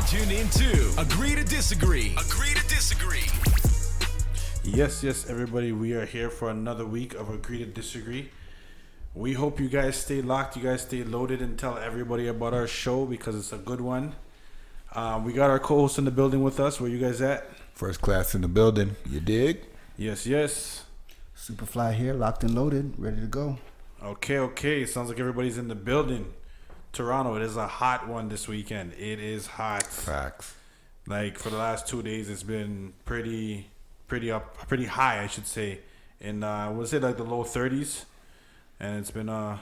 tuned into Agree to Disagree. Agree to Disagree. Yes, everybody. We are here for another week of Agree to Disagree. We hope you guys stay locked, you guys stay loaded, and tell everybody about our show because it's a good one. We got our co-host in the building with us. Where you guys at? First class in the building. You dig? Yes. Superfly here, locked and loaded, ready to go. Okay. Sounds like everybody's in the building. Toronto, it is a hot one this weekend. It is hot. Facts. Like for the last 2 days, it's been pretty high, I should say. In we'll say like the low 30s, and it's been I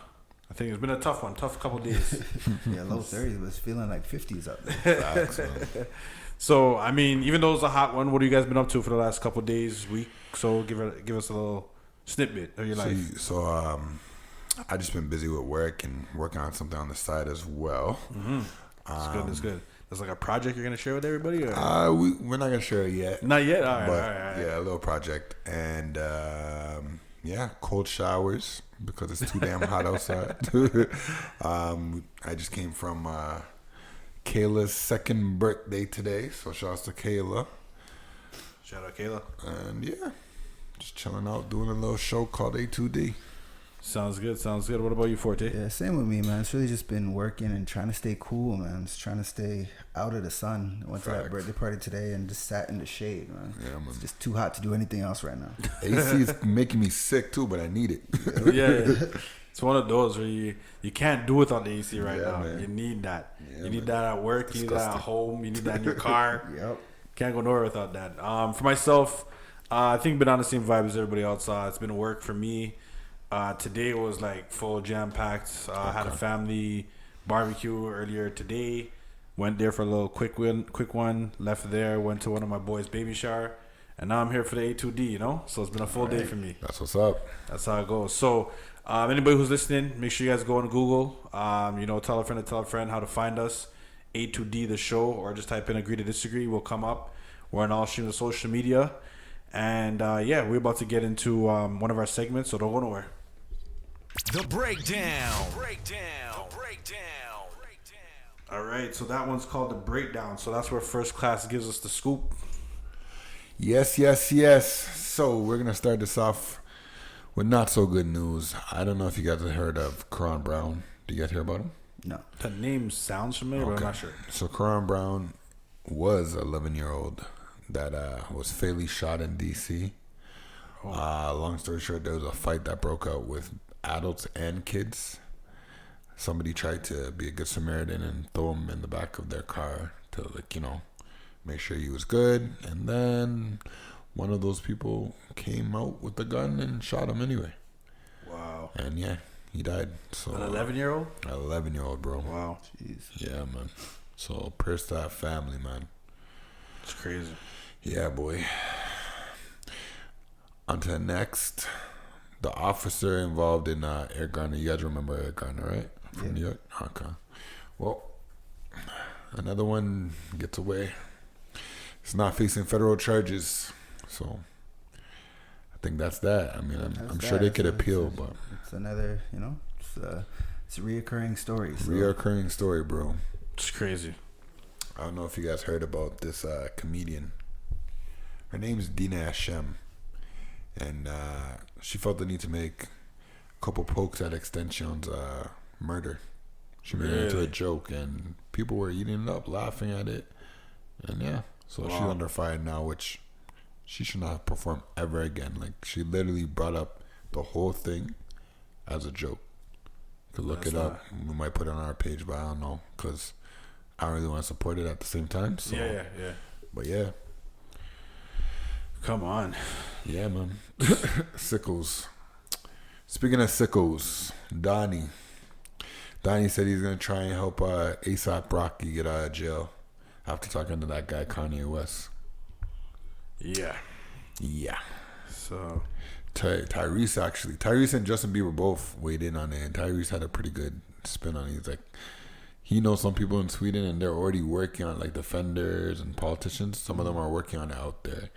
think it's been a tough couple days. Yeah, low 30s, but it's feeling like 50s up there. Facts, So I mean, even though it's a hot one, what have you guys been up to for the last couple of days, week? So give us a little snippet of your life. So I just been busy with work and working on something on the side as well. Mm-hmm. That's good. There's like a project you're gonna share with everybody. Or? We're not gonna share it yet. Not yet. All right. Yeah, a little project, and cold showers because it's too damn hot outside. I just came from Kayla's second birthday today, so shouts to Kayla. Shout out Kayla. And yeah, just chilling out, doing a little show called A2D. Sounds good. What about you, Forte? Yeah, same with me, man. It's really just been working and trying to stay cool, man. Just trying to stay out of the sun. I went to that birthday party today and just sat in the shade, man. Yeah, man. It's just too hot to do anything else right now. AC is making me sick too, but I need it. Yeah. It's one of those where you can't do without the AC right now. Man. You need that. Yeah, you need that at work. You need that at home. You need that in your car. Yep. Can't go nowhere without that. For myself, I think been on the same vibe as everybody else. It's been work for me. Today was like full jam packed. I had a family barbecue earlier today. Went there for a little quick one. Left there. Went to one of my boys' baby shower, and now I'm here for the A2D. So it's been a full day for me. That's what's up. That's how it goes. So anybody who's listening, make sure you guys go on Google. Tell a friend to tell a friend how to find us. A2D the show, or just type in Agree to Disagree. We'll come up. We're on all streams of social media, and we're about to get into one of our segments. So don't go nowhere. The Breakdown. All right, so that one's called The Breakdown. So that's where First Class gives us the scoop. Yes. So we're going to start this off with not so good news. I don't know if you guys have heard of Karan Brown. Do you guys hear about him? No. The name sounds familiar, but I'm not sure. So Karan Brown was an 11-year-old that was fatally shot in D.C. Long story short, there was a fight that broke out with adults and kids. Somebody tried to be a good Samaritan and throw him in the back of their car to make sure he was good, and then one of those people came out with the gun and shot him anyway. Wow. And yeah, he died. So An 11-year-old? An 11-year-old, bro. Wow. Jeez. Yeah, man. So prayers to that family, man. It's crazy. Yeah, boy. On to the next. The officer involved in Eric Garner. You guys remember Eric Garner, right? From New York? Okay. Well, another one gets away. It's not facing federal charges. So I think that's that. I mean, I'm sure they could appeal, but it's another, it's a reoccurring story. So. Reoccurring story, bro. It's crazy. I don't know if you guys heard about this comedian. Her name's Dina Hashem. And she felt the need to make a couple pokes at Extension's murder. She made it into a joke, and people were eating it up, laughing at it. And yeah, so she's under fire now, which she should not perform ever again. Like, she literally brought up the whole thing as a joke. You could look it up. We might put it on our page, but I don't know, because I don't really want to support it at the same time. So. Yeah. But yeah. Come on. Yeah, man. Sickles. Speaking of sickles, Donnie said he's going to try and help A$AP Rocky get out of jail after talking to that guy, Kanye West. Yeah. So Tyrese and Justin Bieber both weighed in on it, and Tyrese had a pretty good spin on it. He's like, he knows some people in Sweden, and they're already working on like defenders and politicians. Some of them are working on it out there,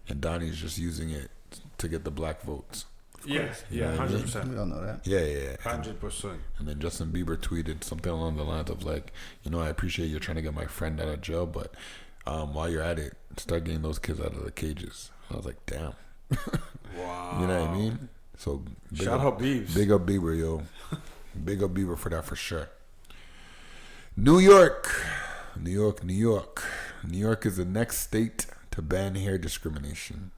and Donnie's just using it to get the black votes. Yeah, You know what I mean? 100%. We all know that. Yeah. 100%. And then Justin Bieber tweeted something along the lines of like, I appreciate you trying to get my friend out of jail, but while you're at it, start getting those kids out of the cages. I was like, damn. Wow. You know what I mean? So Shout out Biebs. Big up Bieber, yo. Big up Bieber for that for sure. New York. New York is the next state to ban hair discrimination.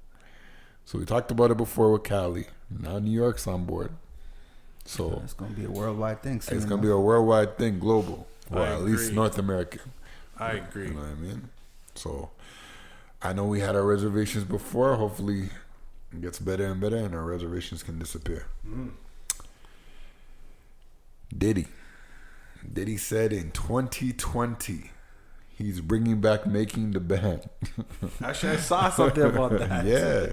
So we talked about it before with Cali. Now New York's on board. So It's going to be a worldwide thing. it's going to be a worldwide thing, global. Or I at least agree. North American. I agree. You know what I mean? So I know we had our reservations before. Hopefully it gets better and better and our reservations can disappear. Diddy said in 2020 he's bringing back making the band. Actually, I saw something about that. Yeah.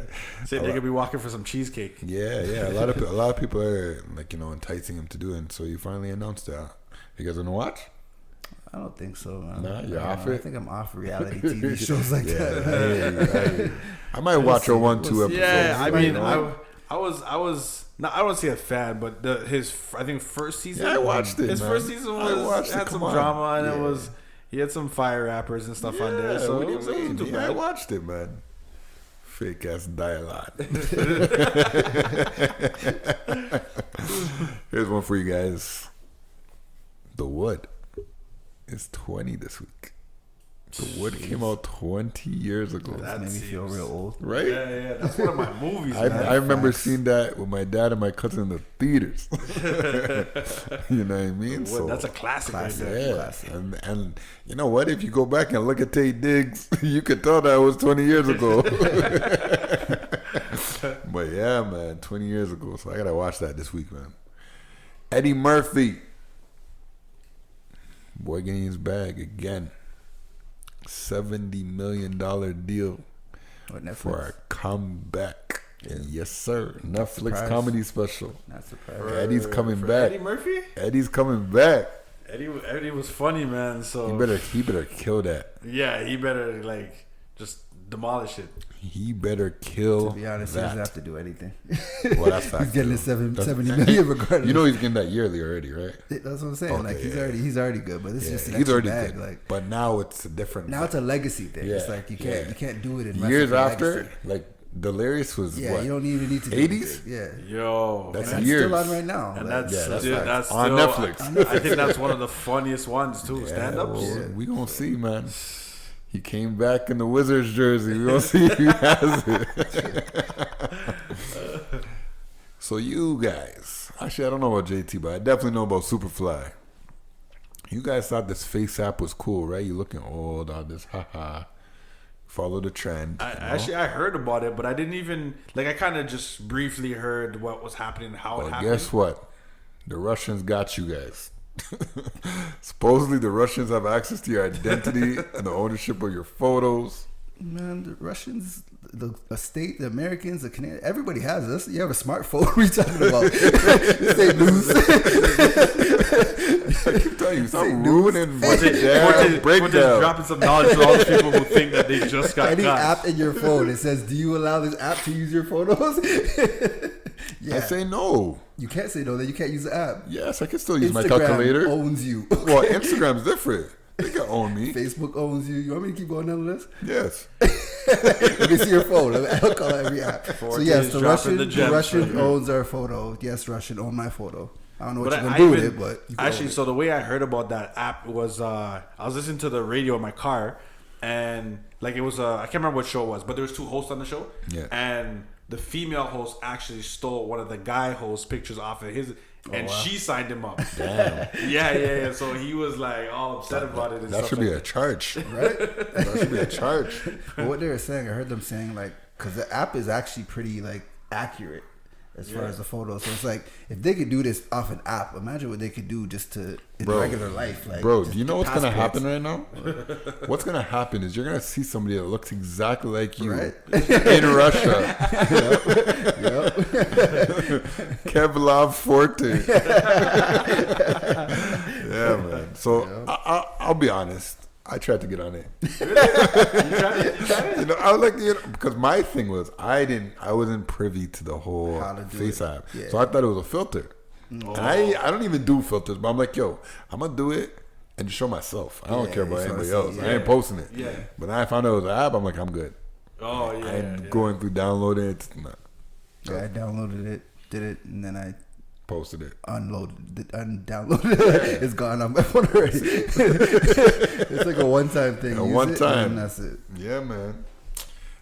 Said they could be walking for some cheesecake. Yeah. A lot of people are like, enticing him to do it. And so he finally announced that. You guys gonna watch? I don't think so, man. Nah, you're I off don't know. it? I think I'm off reality TV shows like that. I might watch a 1-2 episode. Yeah, I mean, I I was not. I don't say a fan, but his I think first season. Yeah, I watched it. His man. first season had some drama, and he had some fire rappers and stuff on there. So what it wasn't too I bad. watched it, man. Fake ass dialogue. Here's one for you guys. The Wood is 20 this week. The Wood came out 20 years ago. That made me feel real old. Right? Yeah. That's one of my movies, man. I remember seeing that with my dad and my cousin in the theaters. You know what I mean? Well, that's a classic right there. Yeah, Classic. and you know what? If you go back and look at Tate Diggs, you could tell that was 20 years ago. But yeah, man, 20 years ago. So I gotta watch that this week, man. Eddie Murphy, boy, getting his bag again. $70 million deal What, Netflix? for a comeback. Yes, sir. Netflix surprised. comedy special. Not surprised. Eddie's coming For back. Eddie Murphy. Eddie's coming back. Eddie was funny, man. So He better kill that. yeah, he better like just demolish it. He better kill To be honest, he that. doesn't have to do anything. Well, that's fact. He's getting his too. 70 million regardless. You know he's getting that yearly already, right? That's what I'm saying. Okay, like yeah. he's already good, but this is just an he's extra already bag. good. Like But now it's a different. now it's a legacy thing. It's Yeah, like you yeah. can't do it in years wrestling after, legacy. like Delirious was Yeah, what? you don't even need to do 80s? anything. Yeah. Yo, That's And that's years. still on right now. and Like, that's Yeah, that's dude, facts. that's On still, Netflix. I think that's one of the funniest ones too. Stand-ups. Well, we gonna see, man. He came back in the Wizards jersey. We gonna see if he has it. So you guys, actually, I don't know about JT, but I definitely know about Superfly. You guys thought this face app was cool, right? You looking old, all this, haha. Follow the trend. Actually, I heard about it, but I didn't even I kind of just briefly heard what was happening, how it But happened. guess what? The Russians got you guys. Supposedly, the Russians have access to your identity and the ownership of your photos. Man, the Russians, the state, the Americans, the Canadians, everybody has this. You have a smartphone. What are you talking about? This ain't news. I keep telling you, stop ruining what We're just breakdown. dropping some knowledge to all the people who think that they just got Any caught. app in your phone, it says, "Do you allow this app to use your photos?" Yeah, I say no. you can't say no. Then you can't use the app. Yes, I can still use my Instagram calculator. owns you. Well, Instagram's different. They can own me. Facebook owns you. You want me to keep going down the list? Yes. Let me see your phone. I'll call every app. So Forte yes, is the dropping Russian, the the gems Russian right here. owns our photo. Yes, Russian own my photo. I don't know what But you're I gonna do with even- it, but you can actually, own it. so the way I heard about that app was I was listening to the radio in my car, and it was I can't remember what show it was, but there was two hosts on the show, Yeah. and the female host actually stole one of the guy hosts' pictures off of his, and she signed him up. Damn. Yeah. So he was all upset about it. And That stuff should be like a charge. right? That should be a charge. But what they were saying, I heard them saying because the app is actually pretty accurate as far as the photos. So it's if they could do this off an app, imagine what they could do just in regular life. Bro, just do you know what's gonna passports. happen right now? What's gonna happen is you're gonna see somebody that looks exactly like you Right. in Russia. Yep. Kevlar Forte. Yeah, man. So I'll be honest. I tried to get on it. You tried it? You know, I was like, because my thing was I wasn't privy to the whole How to do Face it. app, Yeah. so I thought it was a filter. And I don't even do filters, but I'm like, yo, I'm gonna do it and just show myself. I don't Yeah, care about you just anybody wanna else. see, I ain't posting it. Yeah. But then I found out it was an app. I'm like, I'm good. Oh yeah. I ain't yeah. going through downloading it. Nah, Yeah, I downloaded it, did it, and then I posted it. unloaded it, undownloaded it. It's gone on my phone already. It's like a one-time thing. A Use one it, time. and that's it. Yeah, man.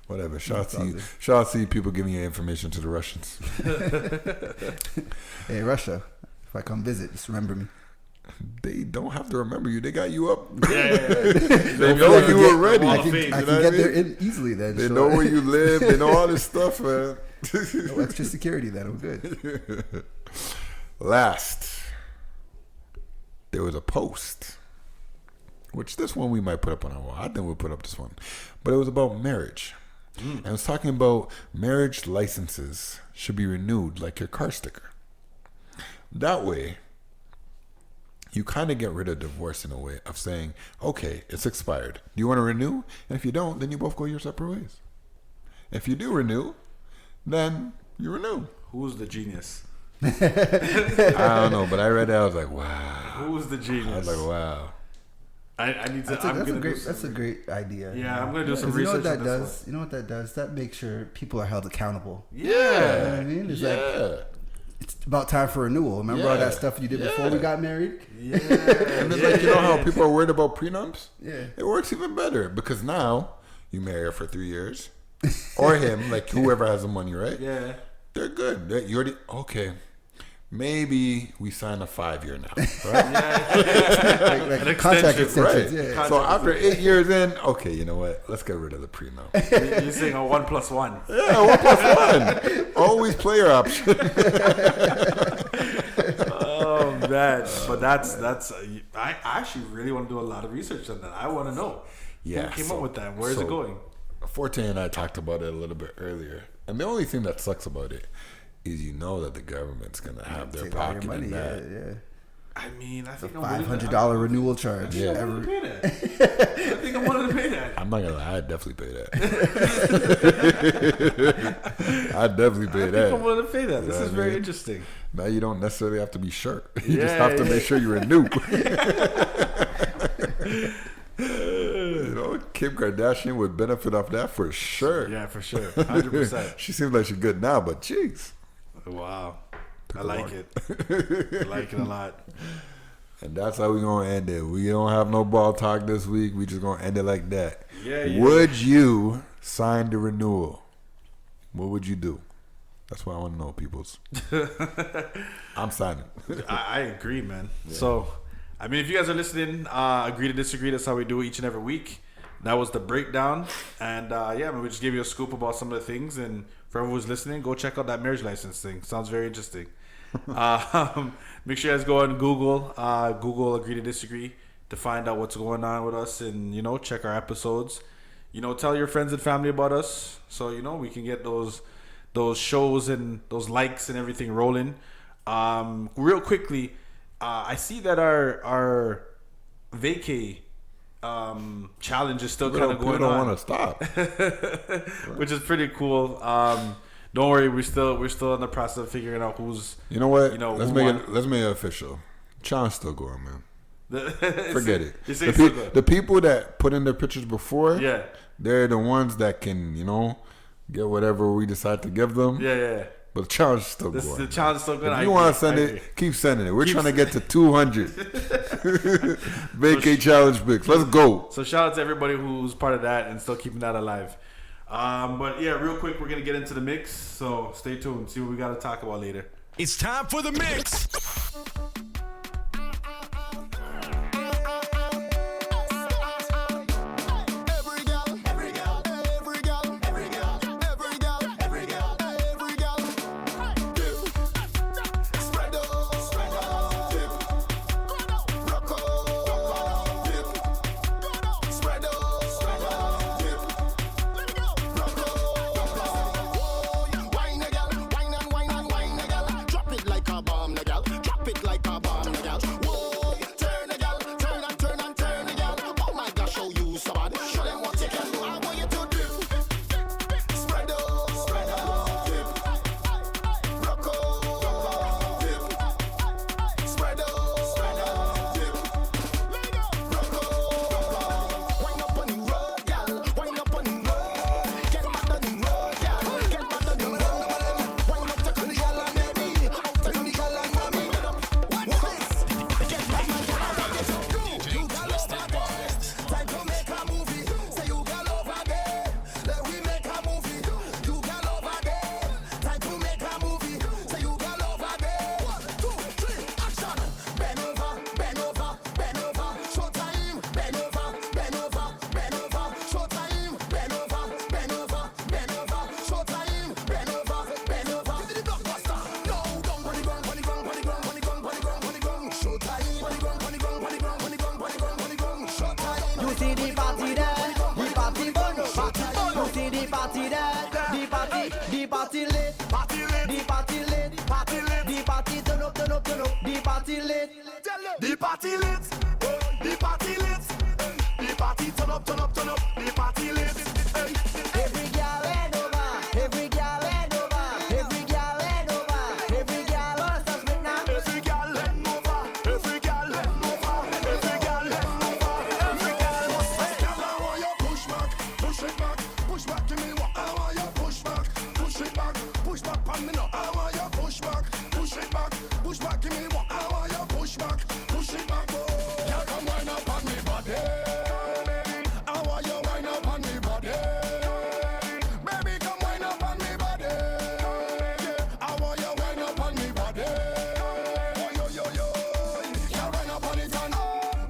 Whatever. Shout out That's all to you. good. Shout out to you people giving your information to the Russians. Hey, Russia, if I come visit, just remember me. They don't have to remember you. They got you up. Yeah. They know you already. Hall I of can, Fame, I you know can what get I there mean? easily then. They so- know where you live. They know all this stuff, man. No extra security then. I'm good. Last, there was a post, which this one we might put up on our wall. I think we'll put up this one. But it was about marriage. And it was talking about marriage licenses should be renewed like your car sticker. That way, you kind of get rid of divorce in a way of saying, okay, it's expired. Do you want to renew? And if you don't, then you both go your separate ways. If you do renew, then you renew. Who's the genius? I don't know, but I read that. I was like, wow. Who's the genius? I was like, wow. I need to. That's I'm a gonna great. do That's a some. great idea. Yeah, I'm gonna do some 'Cause you know research what that on this does? You know what that does? That makes sure people are held accountable. Yeah. You know what I mean? It's like Yeah. it's about time for renewal. Remember all Yeah. that stuff you did before we Yeah. got married? Yeah. And it's like, you know how people are worried about prenups? Yeah. It works even better because now you marry her for 3 years. Or him, like whoever has the money, right? Yeah. They're good. You already, okay. Maybe we sign a 5-year now, right? Like An contract extension, extensions. right. Yeah. So after 8 years in, okay, you know what? Let's get rid of the prenup. You're saying a 1+1. Yeah, 1+1. Always player option. Oh man, but that's. I actually really want to do a lot of research on that. I want to know Yeah, who came so- up with that. Where's it so- going? Forte and I talked about it a little bit earlier. And the only thing that sucks about it is you know that the government's going to have their Take all your pocket money. in Yeah, that. yeah. I mean, I think I'm $500 renewal charge. Yeah. I'm Every, willing to pay that. I think I'm willing to pay that. I'm not going to lie. I'd definitely pay that. I'd definitely pay I think I'm that. willing to pay that. This know is what I very mean? interesting. Now you don't necessarily have to be sure. You just Yeah, have to yeah. make sure you renew. You know, Kim Kardashian would benefit off that for sure. Yeah, for sure, 100%. She seems like she's good now, but jeez. Wow, I a like long- it. I like it a lot. And that's how we're going to end it. We don't have no ball talk this week. We just going to end it like that. Yeah. Would you sign the renewal? What would you do? That's what I want to know, peoples. I'm signing. I agree, man. So, I mean, if you guys are listening, agree to disagree. That's how we do it each and every week. That was the breakdown. And yeah, man, we just gave you a scoop about some of the things. And for everyone who's listening, go check out that marriage license thing. Sounds very interesting. Make sure you guys go on Google, agree to disagree to find out what's going on with us and, you know, check our episodes. You know, tell your friends and family about us so, you know, we can get those shows and those likes and everything rolling. Real quickly, I see that our vacay challenge is still kind of going People don't on, want to stop. which is pretty cool. Don't worry, we're still in the process of figuring out who's. You know what? You know, let's who make won. it. Let's make it official. Challenge still going, man. Forget Forget it. You say still good. The people that put in their pictures before, Yeah. they're the ones that can, you know, get whatever we decide to give them. Yeah. But the challenge is still This going. the man. challenge is still good. If I you want to agree. send I it, agree. keep sending it. We're Keep trying to get to 200. Vacay challenge picks. Let's go. So shout out to everybody who's part of that and still keeping that alive. But yeah, real quick, we're gonna get into the mix. So stay tuned. See what we got to talk about later. It's time for the mix. Drop it like see the party there, the party burn up. You see the party there, the party lit, the party lit, the party turn up, the party lit, The party lit, the party lit, the party turn up, the party lit. every girl head over, every girl head over, every girl head over, every girl wants to spin now. Every girl head over, every girl head over, every girl head over, every girl wants to spin. Girl, I want you push back, push back, give me what I want you push back on me now. I want you push back, give me what I want you push back, oh. Girl, come wind up on me body, I want you wind up on me body, baby, come wind up on me body, I want you wind up on me body, oh yo, girl, wind up on it and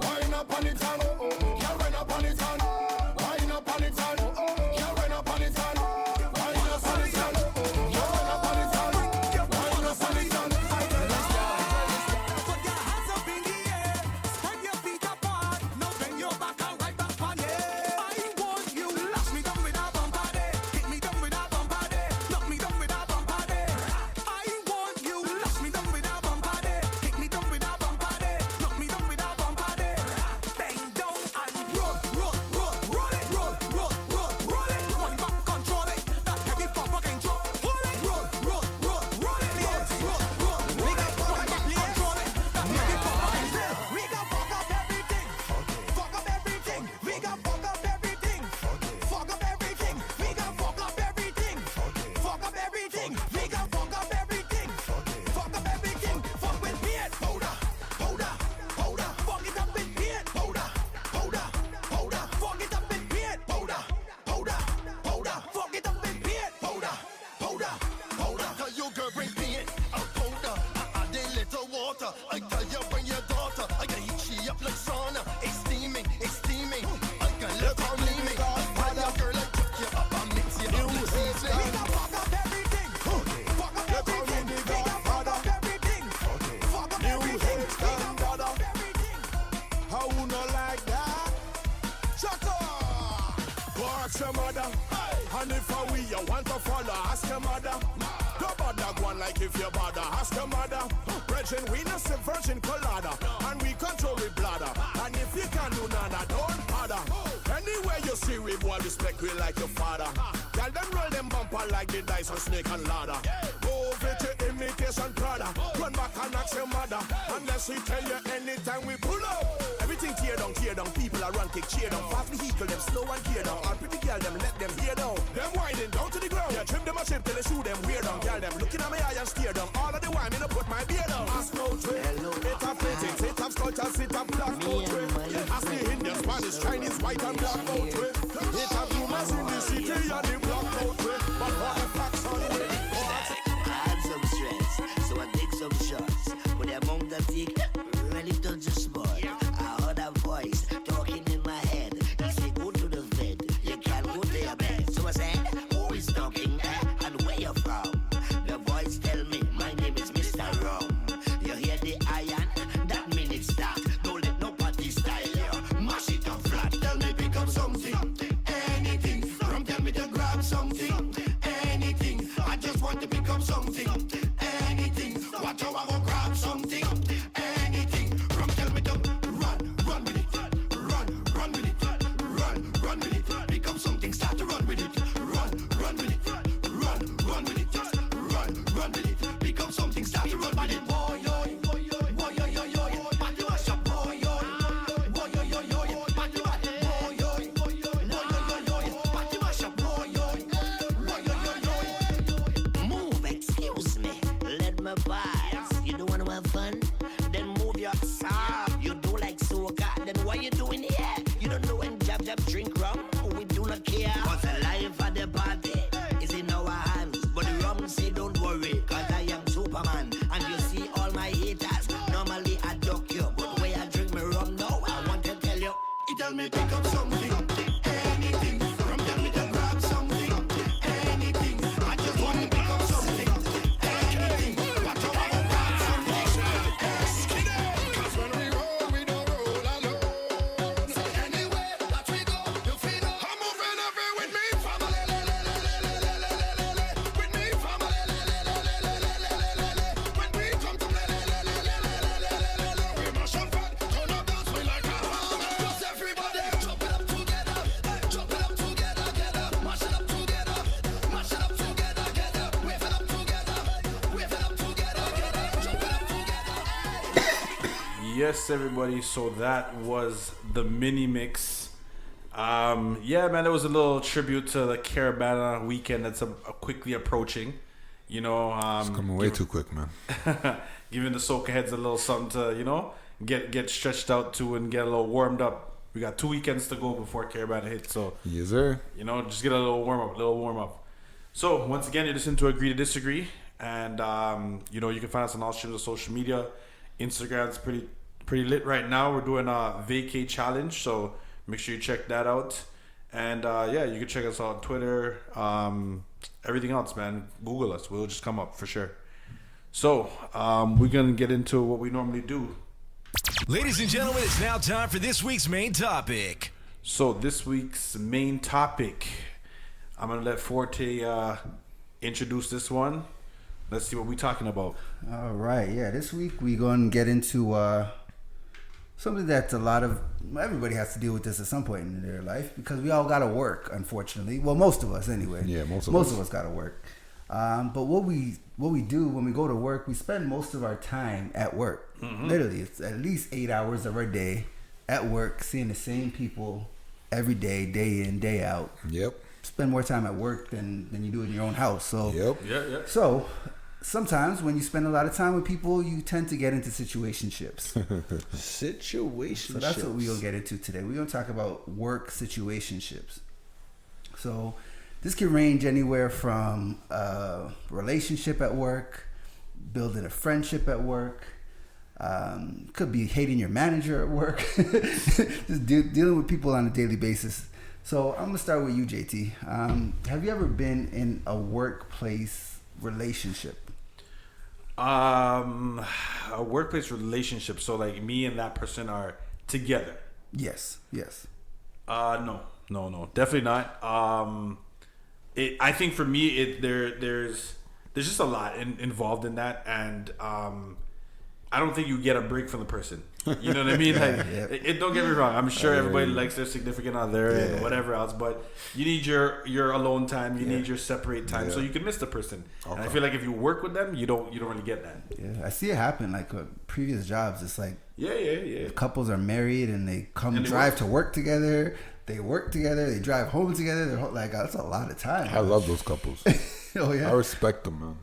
wind up on it and, girl, wind up on it and wind up on it and, girl, wind up on it and wind up on it and, girl, wind up on it and wind up on it and. Put your hands up in the air, spread your feet apart, now bend your back and right back on it. I want you, lash me down with a bumper day, hit me down with a bumper day, knock me down with a bumper day. I want you, lash me down with a bumper day, hit me down with a bumper day, knock me down with a bumper day. Bang down and roll it, roll it. One back, control it, that heavy bumper can drop. Hold it, roll it, yes, roll. We got one back, control it, that heavy bumper can drop. We got fuck up everything, fuck up everything. We got fuck up everything, fuck up everything. We got fuck up everything, fuck up everything. We got fuck up everything, fuck up everything. Fuck with beard, powder. Fuck it up with beard, powder. Fuck it up with beard, powder. Fuck it up with beard, powder. Tell you girl bring paint and powder, I add a little water. I tell you bring your daughter, I can heat she up like sauna. It's steaming. I can let her gleaming. I tell you girl I cook you up and mix you up like seasoning. We got fuck up everything, fuck up everything. We got fuck up everything, fuck up everything. We got fuck up everything. How no like that? Shut up! Go ask your mother. And if we you want to follow, ask your mother. Don't bother go on like if you bother, ask your mother. Virgin, we not say virgin colada, and we control with bladder. And if you can do nada, don't bother. Anywhere you see we boy respect we like your father. Tell them roll them bumper like the dice on snake and ladder. Move it to imitation Prada. Run back and ask your mother. Unless we tell you anytime we pull up. Everything tear down. People are run, kick, cheer down. Fast vehicle, them slow and tear down. All pretty girl, them let them hear down. Them winding down to the ground. Yeah, trim them a chip till they shoot them weird down. Girl, them looking at my eye and steer down. All of the wine, me no put my beard down. Ask no trick. It have physics, it have sculptures, it have black no trick. Ask the Indian, Spanish, Chinese, white and black no trick. It have rumors in the city and the black no trick. But what the facts on the way? I had some stress, so I take some shots. But the amount I take really touch the spot. I heard a voice talking in my head. He said, go to the bed, you can't go to your bed. So I said, who is talking and where you from? The voice tell me, my name is Mr. Rum. You hear the iron? That mean it start. Don't let nobody style you. Mash it up flat, tell me pick up something. Anything, from tell me to grab something. Anything, I just want to pick up something. Anything, watch how I go grab something. Anything, from tell me to run with it. Run with it. Run with it. Pick up something, start to run with it. Run with it. Run with it. Just run with it. Pick up something, start to run with it. Boy, party wash up, boy, party wash up, move, excuse me, let me pass. You don't want to have fun? Then move your ass. You do like soca, then what you doing here? You don't know when jab drink rum? We do not care. Cause the life of the party is in our hands. But the rum say don't worry, cause I am Superman. And you see all my haters, normally I duck you. But when I drink my rum now, I want to tell you, it tell me pick up something. Anything, from tell me to grab something. Anything, I just want to pick up something. Anything, watch how I go grab something. Cause when we roll, we don't roll alone. So anyway, Yes, everybody. So that was the mini mix. Yeah, man, it was a little tribute to the Caravana weekend that's quickly approaching. You know, It's coming way too quick, man. giving the soca heads a little something to, you know, get stretched out to and get a little warmed up. We got 2 weekends to go before Caravana hits, so Yes, sir. you know, just get a little warm up. So once again, you're listening to Agree to Disagree, and you know, you can find us on all streams of social media. Instagram's pretty lit right now. We're doing a vacay challenge, so make sure you check that out. And yeah, you can check us out on Twitter. Everything else, man, Google us. We'll just come up for sure. So we're gonna get into what we normally do. Ladies and gentlemen, it's now time for this week's main topic. So this week's main topic, I'm gonna let Forte introduce this one. Let's see what we're talking about. All right, yeah. This week we going to get into something that everybody has to deal with this at some point in their life because we all got to work, unfortunately. Well, most of us anyway. Yeah, most of us got to work. But what we do when we go to work, we spend most of our time at work. Literally, it's at least 8 hours of our day at work, seeing the same people every day, day in, day out. Yep. Spend more time at work than you do in your own house. So Yep. Yeah. So sometimes when you spend a lot of time with people, you tend to get into situationships. Situationship. So that's what we're going to get into today. We're going to talk about work situationships. So this can range anywhere from a relationship at work, building a friendship at work, could be hating your manager at work, just dealing with people on a daily basis. So I'm going to start with you, JT. Have you ever been in a workplace relationship? A workplace relationship. So like me and that person are together. Yes. No, definitely not. I think for me, there's just a lot involved in that, and I don't think you get a break from the person. You know what I mean? Like, don't get me wrong. I'm sure everybody likes their significant other and whatever else, but you need your alone time. You need your separate time, so you can miss the person. Okay. And I feel like if you work with them, you don't really get that. Yeah, I see it happen. Like previous jobs, it's like yeah. Couples are married and they drive to work together. They work together. They drive home together. They're like, that's a lot of time. I love those couples. Oh yeah, I respect them, man.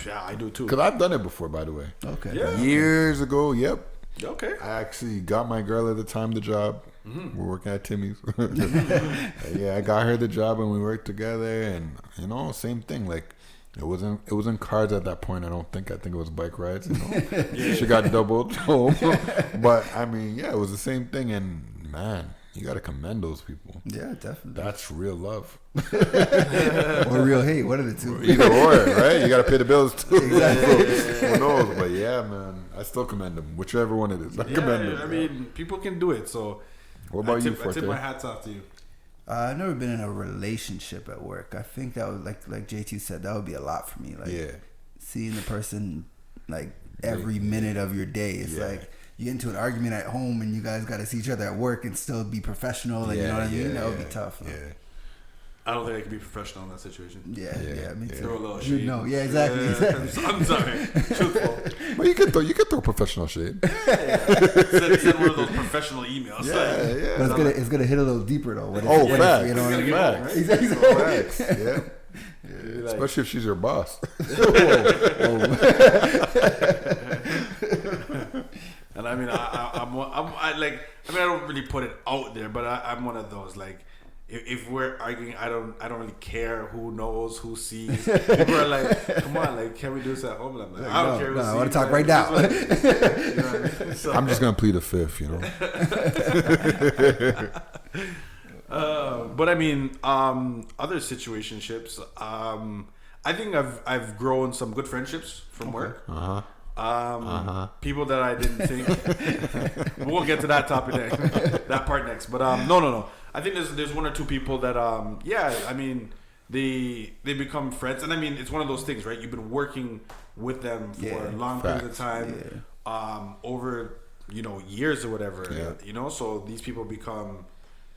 Yeah, I do too. Because I've done it before, by the way. Okay. Yeah. Years ago, yep. Okay. I actually got my girl at the time the job. We're working at Timmy's. Yeah, I got her the job and we worked together, and you know, same thing. Like it wasn't cars at that point. I think it was bike rides. You know, she got doubled home, but I mean, yeah, it was the same thing. And man, you got to commend those people. Yeah, definitely. That's real love. Or real hate. One of the two. Either or, right? You got to pay the bills too. Exactly. So, who knows? But yeah, man, I still commend them. Whichever one it is, I commend them. I mean, people can do it. So, What about you, I Forte? tip my hats off to you. I've never been in a relationship at work. I think that would like JT said, that would be a lot for me. Like seeing the person like every minute of your day. It's like you get into an argument at home and you guys got to see each other at work and still be professional. And you know what I mean? That would be tough. Yeah. I don't think I could be professional in that situation. Yeah, me too. Throw a little You shade. know, exactly. I'm sorry. Truthful. But you can throw professional shade. Send one of those professional emails. Yeah. But it's gonna hit a little deeper though. Facts. You know what I mean? Facts. Exactly. Facts. Yeah. Especially if she's your boss. And I mean, I don't really put it out there, but I'm one of those like. If we're arguing, I don't really care who knows, who sees. People are like, "Come on, like, can we do this at home?" I'm like, I don't care. Who sees, I want to talk right now. You know what I mean? So, I'm just gonna plead the fifth, you know. but I mean, other situationships. I think I've grown some good friendships from work. People that I didn't think. We'll get to that topic next, that part next. But no. I think there's one or two people that I mean they become friends, and I mean it's one of those things, right? You've been working with them for a long period of time, over years or whatever, so these people become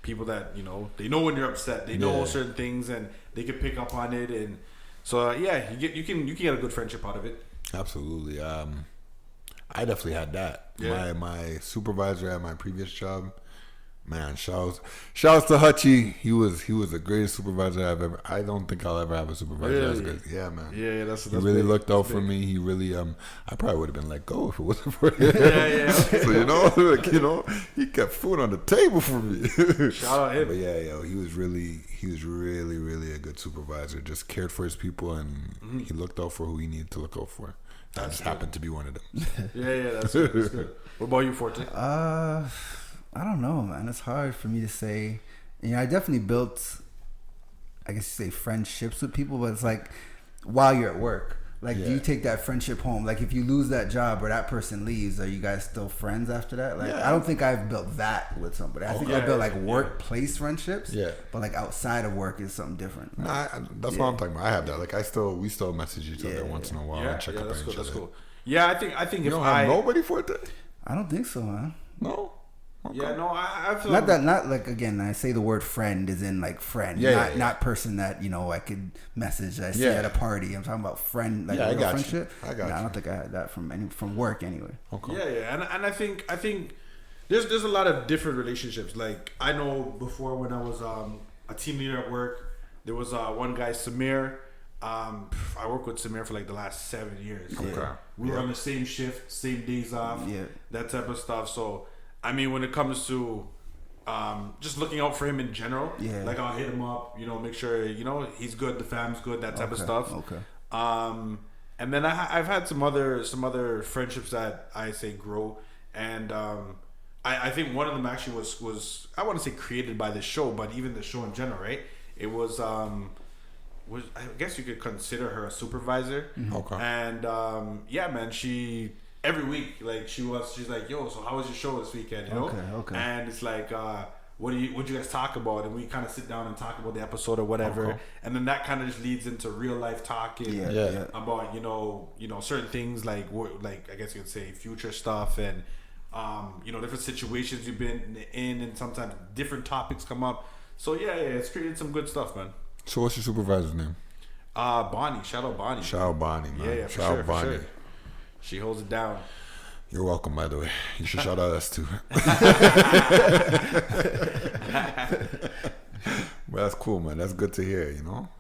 people that they know when you're upset, they know certain things, and they can pick up on it, and so you can get a good friendship out of it. Absolutely. I definitely had that. Yeah. My supervisor at my previous job, man, shouts to Hutchie. He was the greatest supervisor I've ever. I don't think I'll ever have a supervisor Really? as good. Yeah, man. Yeah, that's He really big. looked out That's for big. me. He really I probably would have been let go if it wasn't for him. Yeah. So he kept food on the table for me. Shout out him. But yeah, he was really a good supervisor. Just cared for his people, and he looked out for who he needed to look out for. I just happened to be one of them. Yeah, that's good. That's good. What about you, Forte? I don't know, man. It's hard for me to say. I definitely built, I guess you say, friendships with people, but it's like while you're at work. Like, do you take that friendship home? Like, if you lose that job or that person leaves, are you guys still friends after that? Like, I don't think I've built that with somebody. I think I built like workplace friendships. Yeah. But like outside of work is something different. Nah, that's what I'm talking about. I have that. Like, we still message each other once in a while and check up on each other. That's cool. Yeah, I think You if don't have nobody for it? I don't think so, man. No. Okay. Yeah, no, I feel not like, again, I say the word friend is in like friend, not person that I could message. I see at a party. I'm talking about friend, like real friendship. I got you. I don't think I had that from work anyway. Okay. Yeah, and I think there's a lot of different relationships. Like, I know before when I was a team leader at work, there was one guy, Samir. I worked with Samir for like the last 7 years. Okay. We were on the same shift, same days off, that type of stuff. So, I mean, when it comes to just looking out for him in general, like I'll hit him up, make sure he's good, the fam's good, that type of stuff. Okay. And then I've had some other friendships that I say grow, and I think one of them actually was I want to say created by the show, but even the show in general, right? It was I guess you could consider her a supervisor. Okay. And man, she every week she's like, yo, so how was your show this weekend? Okay. And it's like, what you guys talk about? And we kind of sit down and talk about the episode or whatever. And then that kind of just leads into real life talking about certain things like I guess you could say future stuff and different situations you've been in, and sometimes different topics come up. So it's created some good stuff, man. So what's your supervisor's name? Bonnie. Shout out Bonnie. Shout out Bonnie, man. Yeah, shout out Bonnie. For sure. She holds it down. You're welcome, by the way. You should shout out us too. Well, that's cool, man. That's good to hear.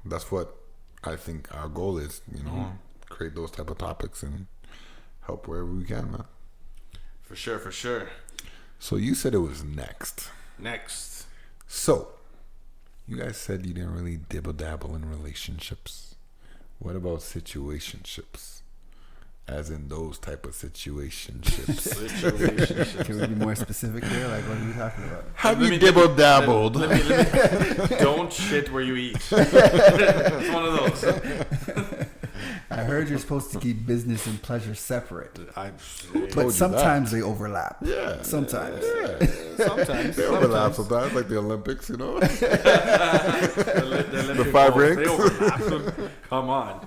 That's what I think our goal is. Create those type of topics and help wherever we can, man. For sure. So you said it was next. So you guys said you didn't really dibble dabble in relationships. What about situationships? As in those type of situationships. Can we be more specific here? Like, what are we talking about? Have you dibble dabbled? Let me. Don't shit where you eat. It's one of those. I heard you're supposed to keep business and pleasure separate. Told But you sometimes they overlap. Yeah. Sometimes. Yeah. Sometimes. They overlap sometimes, like the Olympics, The 5 rings. They overlap. Come on.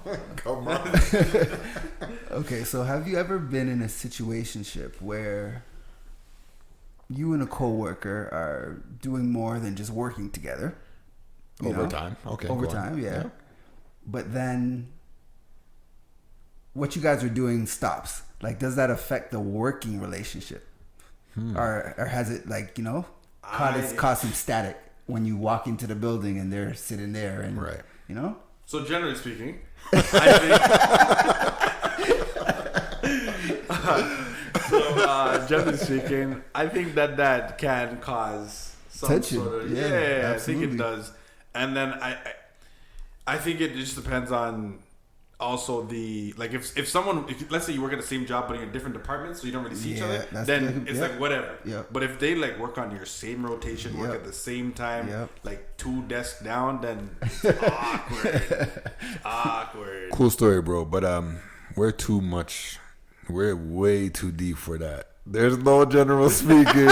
Okay, so have you ever been in a situationship where you and a coworker are doing more than just working together? Overtime. Okay. Overtime, yeah. But then what you guys are doing stops. Like, does that affect the working relationship? Or has it, caused some static when you walk into the building and they're sitting there and, So generally speaking, I think that can cause some tension. sort of Yeah, I think it does. And then I think it just depends on also if someone, let's say you work at the same job but in a different department, so you don't really see each other, then it's like whatever. Yeah. But if they work on your same rotation, work at the same time, like 2 desks down, then it's awkward. Cool story, bro. But we're way too deep for that. There's no general speaking.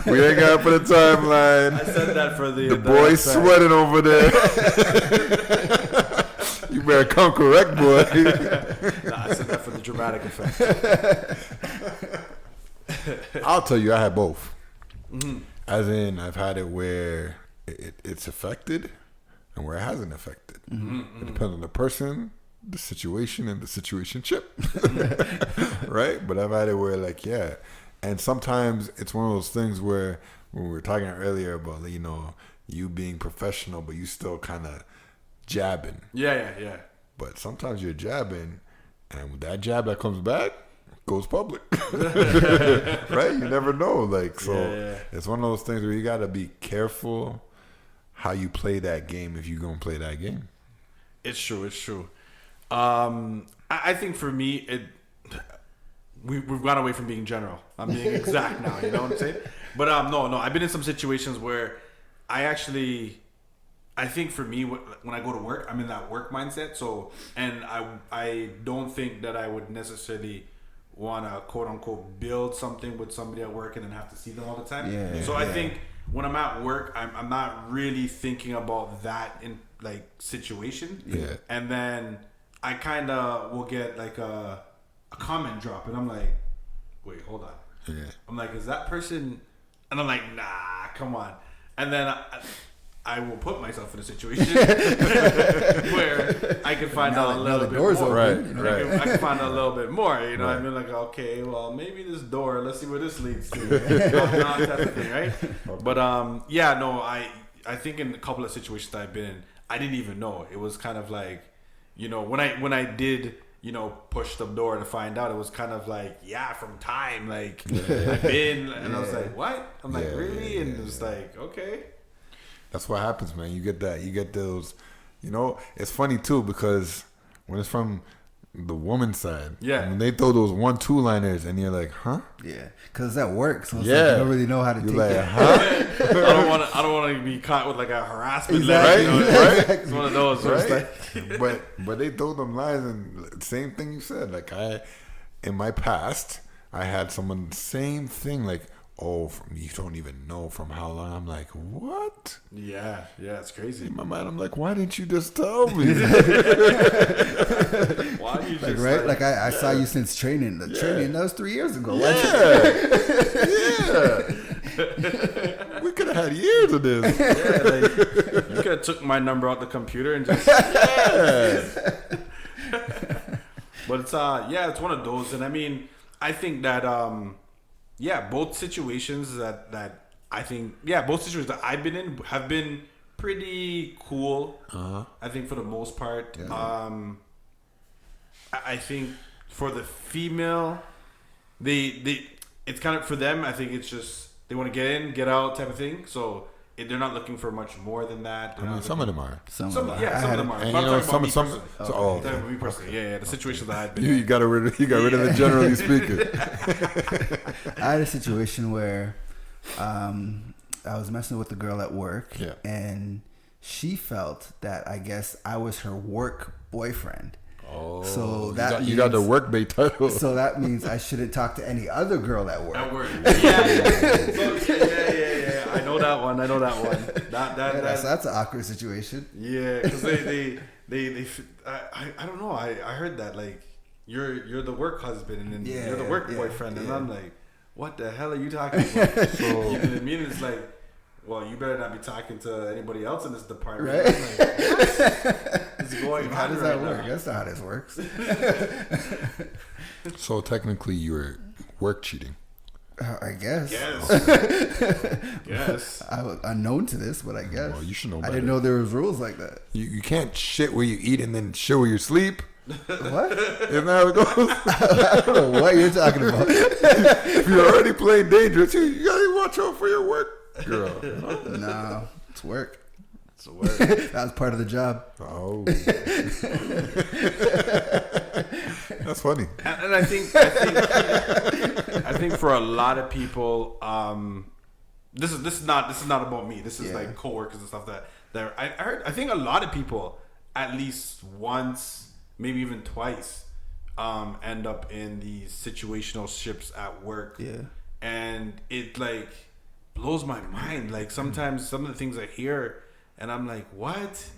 We ain't got for the timeline. I said that for the boy's sweating over there. You better come correct, boy. I said that for the dramatic effect. I'll tell you, I had both. Mm-hmm. As in, I've had it where it's affected and where it hasn't affected. Mm-hmm. It depends on the person, the situation and the situationship, right? But I've had it where like, yeah, and sometimes it's one of those things where when we were talking earlier about, you know, you being professional, but you still kind of jabbing. Yeah. But sometimes you're jabbing, and that jab that comes back goes public, right? You never know. Like, so it's one of those things where you got to be careful how you play that game if you're going to play that game. It's true. I think for me, we've gone away from being general. I'm being exact now, you know what I'm saying? But no, I've been in some situations where I think for me, when I go to work, I'm in that work mindset. So, and I don't think that I would necessarily want to quote unquote build something with somebody at work and then have to see them all the time. I think when I'm at work, I'm not really thinking about that in like situation. Yeah. And then I kind of will get like a comment drop, and I'm like, wait, hold on. Yeah. I'm like, is that person? And I'm like, nah, come on. And then I will put myself in a situation where I can find out a little bit more. Right. I can find out a little bit more. You know, I mean, like, okay, well, maybe this door. Let's see where this leads to. Not that thing, right? But I think in a couple of situations that I've been in, I didn't even know. It was kind of like, you know, when I did, you know, push the door to find out, it was kind of like, from time, like I've been, and I was like, what? I'm like, really? And it was like, okay. That's what happens, man. You get those, you know, it's funny too, because when it's from the woman's side, when they throw those 1-2 liners and you're like, huh? Yeah, because that works. So it's like you don't really know how to take it. Huh? I don't want to be caught with like a harassment Exactly. letter. You know, Right? It's one of those. Where it's like, but they throw them lines, and same thing you said. Like in my past, I had someone same thing, like, oh, you don't even know from how long. I'm like, what? Yeah, it's crazy. In my mind, I'm like, why didn't you just tell me? Why you Like, just right? Like I saw you since training. The training, that was 3 years ago. We could have had years of this. like, you could have took my number out the computer and just But it's it's one of those, and I mean, I think that both situations that I think both situations that I've been in have been pretty cool. I think for the most part. I think for the female, it's kind of for them. I think it's just they want to get in, get out type of thing. So they're not looking for much more than that. I mean, some of them are. Some of them are. And you know, some. Me personally. Yeah. The situation that I've been. You got rid of the generally speaking. I had a situation where I was messing with a girl at work, and she felt that I guess I was her work boyfriend. Oh, so that you got the work bait title. So that means I shouldn't talk to any other girl at work. At work. Yeah. I know that one. That's an awkward situation. Yeah, because they I don't know. I heard that like you're the work husband and then you're the work boyfriend, and I'm like, what the hell are you talking about? So you know what I mean? It's like, well, you better not be talking to anybody else in this department. Right? Like, what is going How on does right that work? now? That's not how this works. So technically, you were work cheating. I guess. Yes. I was unknown to this, but I guess. Well, you should know I better. didn't know there was rules like that. You can't shit where you eat and then shit where you sleep. What? Isn't that how it goes? I don't know what you're talking about. If you're already playing dangerous, you gotta watch out for your work, girl. No, it's work. It's a word. That was part of the job. Oh, that's funny. And I think for a lot of people, this is not about me. This is like coworkers and stuff that I heard. I think a lot of people, at least once, maybe even twice, end up in these situational ships at work. Yeah, and it like blows my mind. Like sometimes some of the things I hear, and I'm like, what?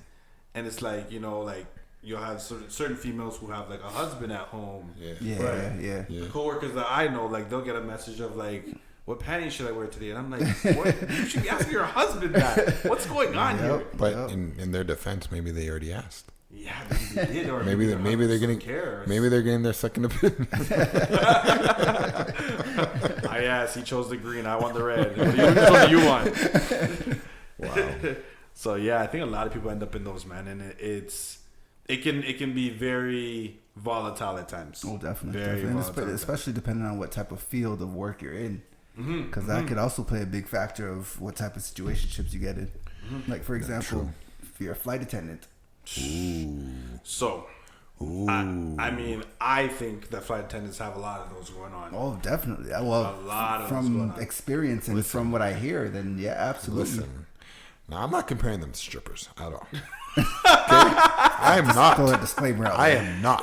And it's like, you know, like you'll have certain females who have like a husband at home. Yeah. The coworkers that I know, like they'll get a message of like, what panties should I wear today? And I'm like, what? You should be asking your husband that. What's going on here? But in their defense, maybe they already asked. Yeah. Yeah, maybe they did, or Maybe they're getting their second opinion. Yes, he chose the green. I want the red. Which one do you want? Wow. So yeah, I think a lot of people end up in those, man, and it can be very volatile at times. Oh, definitely. Very And volatile. especially depending on what type of field of work you're in. Because that could also play a big factor of what type of situationships you get in. Like, for example, if you're a flight attendant. So, I mean, I think that flight attendants have a lot of those going on. Oh, definitely. Well, A lot of those going from on. experience and from what I hear, then yeah, absolutely. Listen, now I'm not comparing them to strippers at all. Okay? I am not. Throw that disclaimer out I there. am not.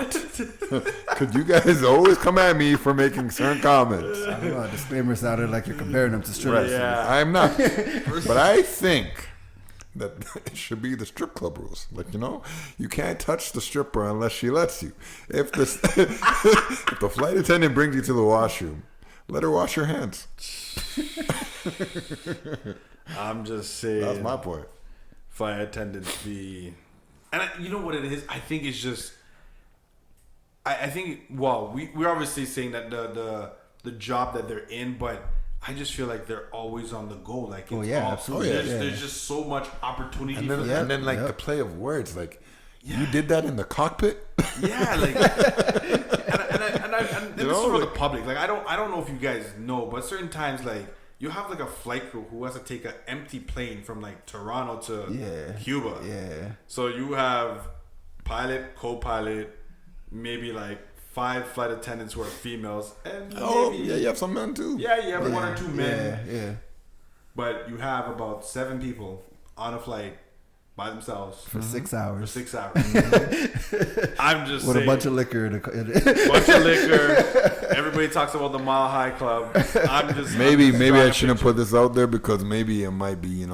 Because you guys always come at me for making certain comments. I don't know, disclaimer sounded like you're comparing them to strippers. Yeah. I am not. But I think that it should be the strip club rules. Like, you can't touch the stripper unless she lets you. If the flight attendant brings you to the washroom, let her wash your hands. I'm just saying. That's my point. Flight attendants be, and you know what it is? I think it's just, I think, well, we're obviously saying that the job that they're in, but I just feel like they're always on the go. Like, it's absolutely. There's just so much opportunity And for then, them. the play of words, like, you did that in the cockpit? Yeah, like, and this is for the public. Like, I don't know if you guys know, but certain times, like, you have like a flight crew who has to take an empty plane from like Toronto to Cuba. Yeah. So you have pilot, co-pilot, maybe like 5 flight attendants who are females, and you have some men too. yeah, you have 1 or 2 men. Yeah. But you have about 7 people on a flight by themselves For 6 hours. for 6 hours. I'm just With saying, a bunch of liquor. bunch of liquor. Everybody talks about the Mile High Club. Maybe I'm just I drawing a shouldn't picture. put this out there because maybe it might be,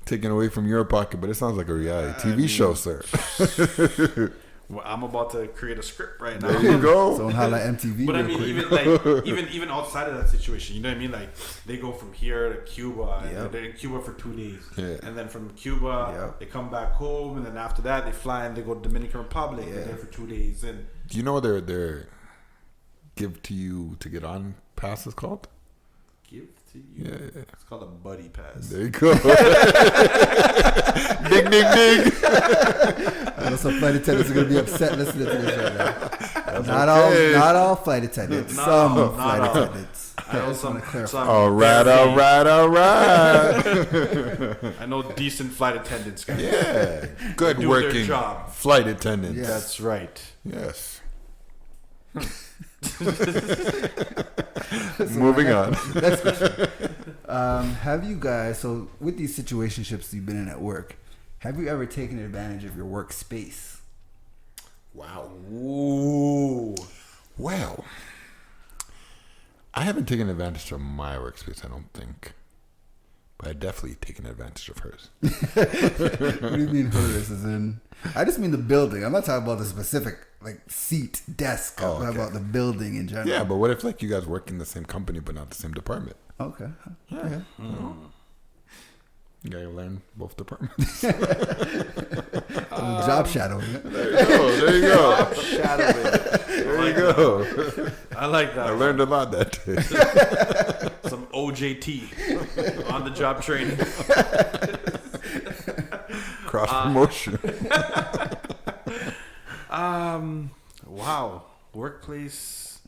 taken away from your pocket, but it sounds like a reality TV show, sir. Well, I'm about to create a script right now. There you go. So on highlight MTV. But I real mean, quick. even outside of that situation, you know what I mean? Like, they go from here to Cuba, and Yep. they're in Cuba for 2 days, Yeah. and then from Cuba Yep. they come back home, and then after that they fly and they go to Dominican Republic. Yeah. They're there for 2 days, and Do you know what their give to you to get on pass is called? give to you. Yeah. It's called a buddy pass. There you go. Ding, ding, ding. I know some flight attendants are going to be upset listening to this right now. okay. Not all flight attendants. Not Some all, not flight all. attendants. I know just wanna clarify. some All right. I know decent flight attendants, guys. Yeah. Good Do their working job. flight attendants. Yeah. That's right. Yes. Moving on. Next question. Have you guys, so with these situationships you've been in at work, have you ever taken advantage of your workspace? Wow. Ooh. Well, I haven't taken advantage of my workspace, I don't think. But I've definitely taken advantage of hers. What do you mean hers? As in, I just mean the building. I'm not talking about the specific like seat, desk. I'm talking okay. about the building in general. Yeah, but what if like you guys work in the same company but not the same department? Okay. Yeah. You gotta learn both departments. Job shadowing. There you go. Shadowing. There you go. I like that. I learned a lot that day. Some OJT on the job training. Cross promotion. Wow. Workplace.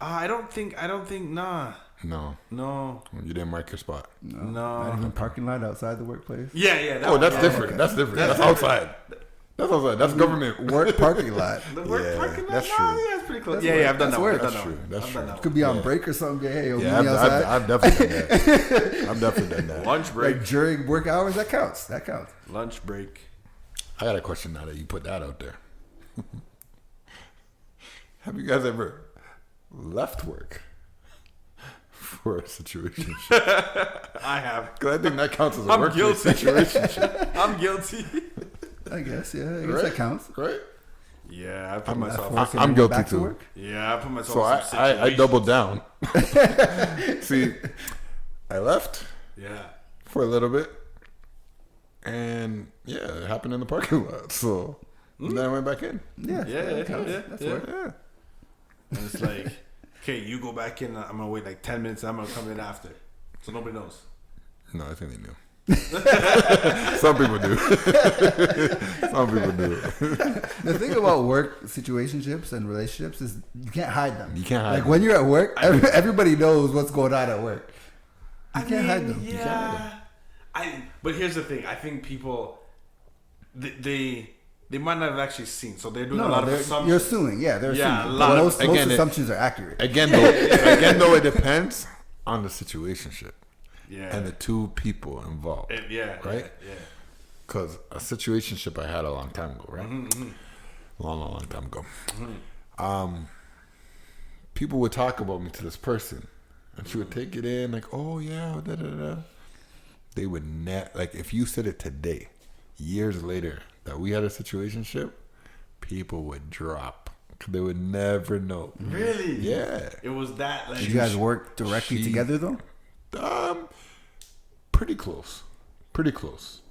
I don't think. Nah. No, No. you didn't mark your spot. Not even parking lot outside the workplace. Yeah. Oh, that's different. okay. That's different. That's outside. That's outside. That's government. Work parking lot. The work Yeah, parking lot. that's Nah, true. Yeah, it's pretty close. That's Yeah, work. I've done That's that work. one. That's I've done true. that That's one. true. I've done that Could be on Yeah. break or something. Hey, yo, Yeah, meet me outside. I've definitely done that. I've definitely done one. that. Lunch break. Like during work hours, that counts. That counts. Lunch break. I got a question now that you put that out there. Have you guys ever left work for a situation? I have. Because I think that counts as a I'm workplace guilty. situation, I'm guilty. I guess. Yeah. I guess right? that counts. Right? Yeah, I put I'm- myself. Work and I'm then guilty back to too. work? Yeah, I put myself. So in some I situations. doubled down. See, I left Yeah. for a little bit, and yeah, it happened in the parking lot. So And then I went back in. Yeah, that's work. Yeah. And it's like, okay, you go back in. I'm gonna wait like 10 minutes. I'm gonna come in after, so nobody knows. No, I think they knew. Some people do. Some people do. The thing about work situationships and relationships is you can't hide them. You can't hide like them. when you're at work, everybody knows what's going on at work. You can't hide them. Yeah. But here's the thing. I think people, they might not have actually seen, so they're doing a lot of assumptions. You're assuming, they're assuming. lot of- Most assumptions are accurate. Again, though, it depends on the situationship Yeah. and the two people involved. Right? Yeah. Because a situationship I had a long time ago, right? Long time ago. People would talk about me to this person, and she would take it in like, "Oh yeah, da da da." They would like if you said it today, years later, that we had a situationship, people would drop. They would never know. Really? Yeah. It was that. Like, Did you guys work directly together though? Pretty close. Pretty close.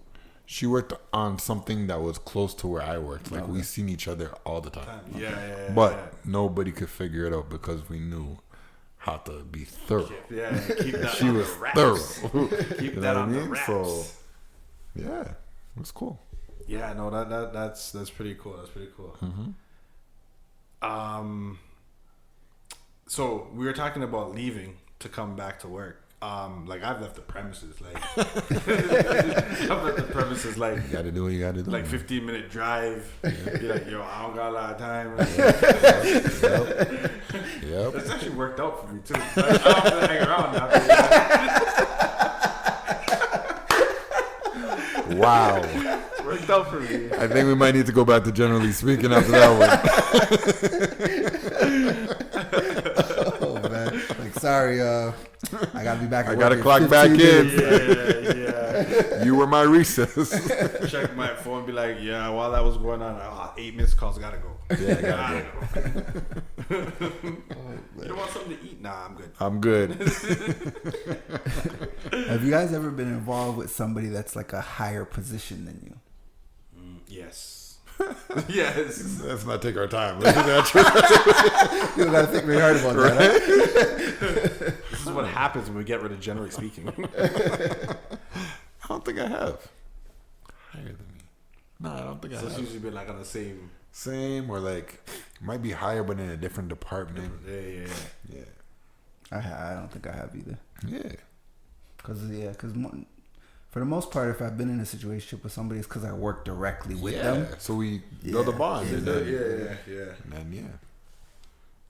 She worked on something that was close to where I worked. Like we seen each other all the time. Yeah. But nobody could figure it out because we knew how to be thorough. Yeah. Keep that She on was the wraps. thorough. Keep You that know on what I the mean? wraps. So, yeah, it was cool. Yeah, no, that's pretty cool. That's pretty cool. So we were talking about leaving to come back to work. Like I've left the premises. Like I've left the premises. Like You got to do what you got to do. like 15-minute drive. Be like, yo, I don't got a lot of time. Yep. It's actually worked out for me too. Like, I don't have to hang around now. Wow. Worked out for me. I think we might need to go back to generally speaking after that one. Oh man, like sorry, I gotta be back. At I work gotta in clock 15 back minutes. in. Yeah. You were my recess. Check my phone. Be like, yeah. While that was going on, 8 missed calls. Gotta go. Yeah, I gotta go. You don't want something to eat? Nah, I'm good. I'm good. Have you guys ever been involved with somebody that's like a higher position than you? Yes. Yes. Let's not take our time. Let's do that. You gotta think very hard about that. Huh? This is what happens when we get rid of generally speaking. I don't think I have. Higher than me. No, I don't think I So it's have. usually been like on the same. Same or like might be higher but in a different department. Yeah. I don't think I have either. Yeah. Cause for the most part, if I've been in a situation with somebody, it's because I work directly with them. So we build a bond. Yeah. And then, Yeah. And then,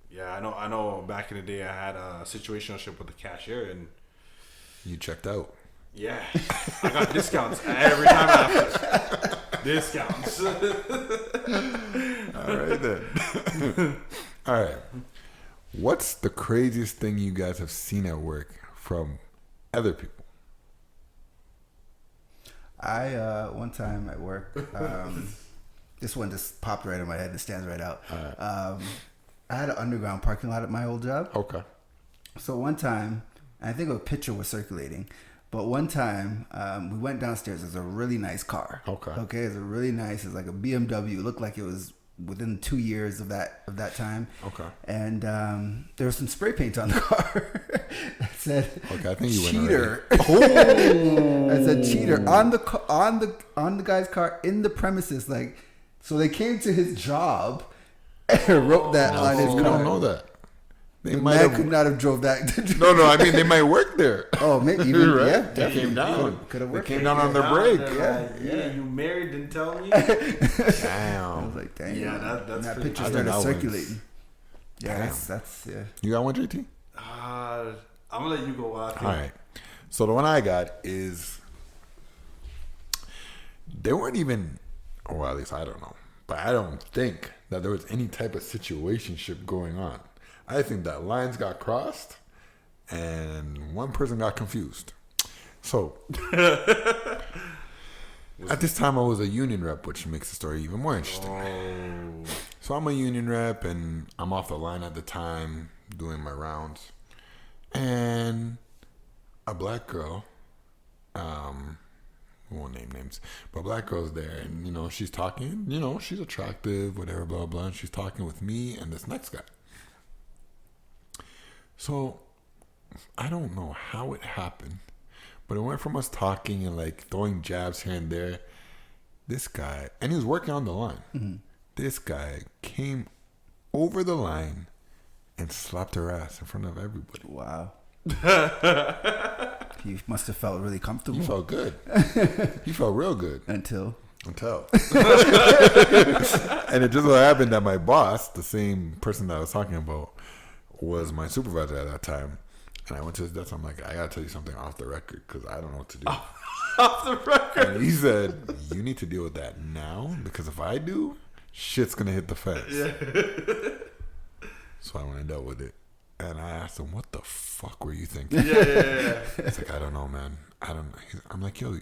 Yeah, I know. Back in the day, I had a situationship with the cashier, and you checked out. yeah, I got discounts every time after. Discounts. All right then. All right. What's the craziest thing you guys have seen at work from other people? I one time at work, this one just popped right in my head and stands right out. I had an underground parking lot at my old job. Okay. So one time, I think a picture was circulating, but one time we went downstairs. There's a really nice car. Okay, it's a really nice. It's like a BMW. It looked like it was within 2 years of that time. Okay. And there was some spray paint on the car that said Okay, I think you went cheater. It said cheater on the guy's car in the premises. Like, so they came to his job and wrote that on his car. You don't know that. They The might man have. could not have drove that. No, I mean they might work there. Oh, maybe even Right? yeah. They Definitely. came down. Could have They worked. came down on their break. Yeah. You married? Didn't tell me. I Damn. was like, dang. Yeah, that's and that pretty- picture I started think that circulating. Yeah, Damn. that's yeah. You got one, JT? I'm gonna let you go. While I think. All right. So the one I got is they weren't even, or at least I don't know, but I don't think that there was any type of situationship going on. I think that lines got crossed and one person got confused. So at this time I was a union rep, which makes the story even more interesting. So I'm a union rep and I'm off the line at the time doing my rounds. And a black girl we won't name names, but black girl's there, and you know she's talking. You know she's attractive, whatever, blah blah. And she's talking with me and this next guy. So I don't know how it happened, but it went from us talking and like throwing jabs here and there. This guy, and he was working on the line. Mm-hmm. This guy came over the line and slapped her ass in front of everybody. Wow. He must have felt really comfortable. He felt good. He felt real good. Until. And it just so happened that my boss, the same person that I was talking about, was my supervisor at that time. And I went to his desk. I'm like, I gotta tell you something off the record because I don't know what to do. Off the record. And he said, you need to deal with that now because if I do, shit's gonna hit the fence. Yeah. So I went and dealt with it. And I asked him, what the fuck were you thinking? Yeah. He's like, I don't know, man. I don't know. I'm like, yo.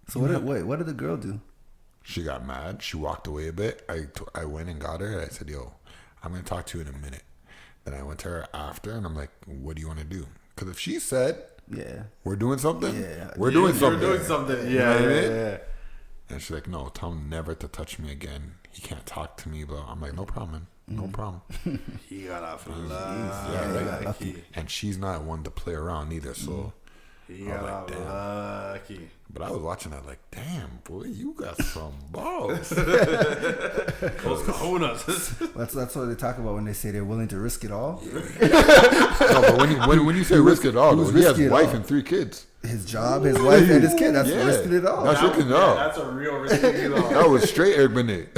So what did the girl do? She got mad. She walked away a bit. I went and got her. I said, yo, I'm going to talk to you in a minute. Then I went to her after, and I'm like, what do you want to do? Because if she said, we're doing something, we're doing something. We're doing something. You know what I mean? Yeah. And she's like, no, tell him never to touch me again. He can't talk to me. Blah. I'm like, no problem. No problem. He got off lucky. And she's not one to play around either, so he got off lucky. But I was watching that like, damn, boy, you got some balls. Those cojones. That's what they talk about when they say they're willing to risk it all. No, but when you say risk it all, though, he has a wife and 3 kids. His job, his wife, and his kid. That's risking it all. That's risking it all. That's a real risking it all. That was straight urbanate.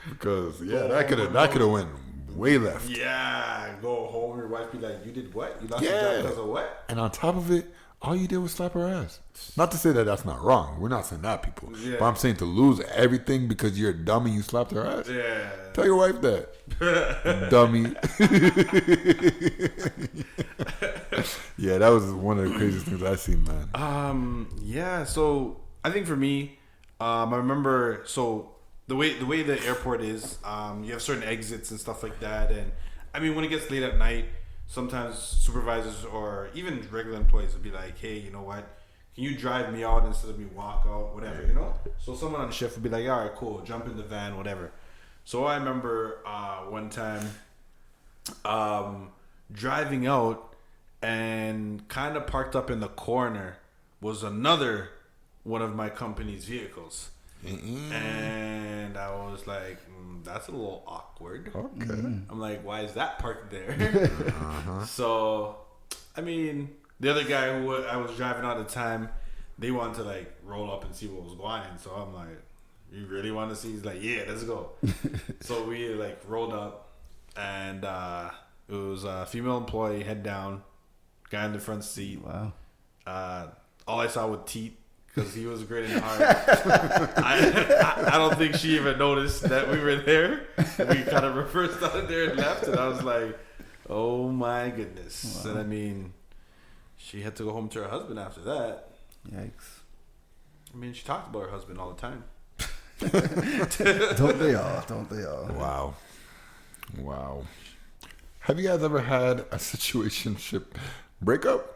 Because that could have went way left. Yeah, go home. Your wife be like, "You did what? You lost your job because of what?" And on top of it, all you did was slap her ass. Not to say that that's not wrong. We're not saying that, people. Yeah. But I'm saying to lose everything because you're a dummy. You slapped her ass. Yeah. Tell your wife that. Dummy. Yeah, that was one of the craziest things I've seen, man. Yeah. So I think for me, I remember the way the airport is, you have certain exits and stuff like that, and I mean when it gets late at night, sometimes supervisors or even regular employees will be like, hey, you know what, can you drive me out instead of me walk out, whatever, you know. So someone on the shift would be like, all right, cool, jump in the van, whatever. So I remember one time driving out, and kind of parked up in the corner was another one of my company's vehicles. And I was like, that's a little awkward. Okay. I'm like, why is that parked there? So, I mean, the other guy who I was driving all the time, they wanted to like roll up and see what was going on. So I'm like, you really want to see? He's like, yeah, let's go. So we like rolled up, and it was a female employee, head down, guy in the front seat. Wow. All I saw was teeth. Because he was grinning hard. I don't think she even noticed that we were there. We kind of reversed out of there and left. And I was like, oh my goodness. Wow. And I mean, she had to go home to her husband after that. Yikes. I mean, she talked about her husband all the time. Don't they all? Don't they all? Wow. Have you guys ever had a situationship breakup?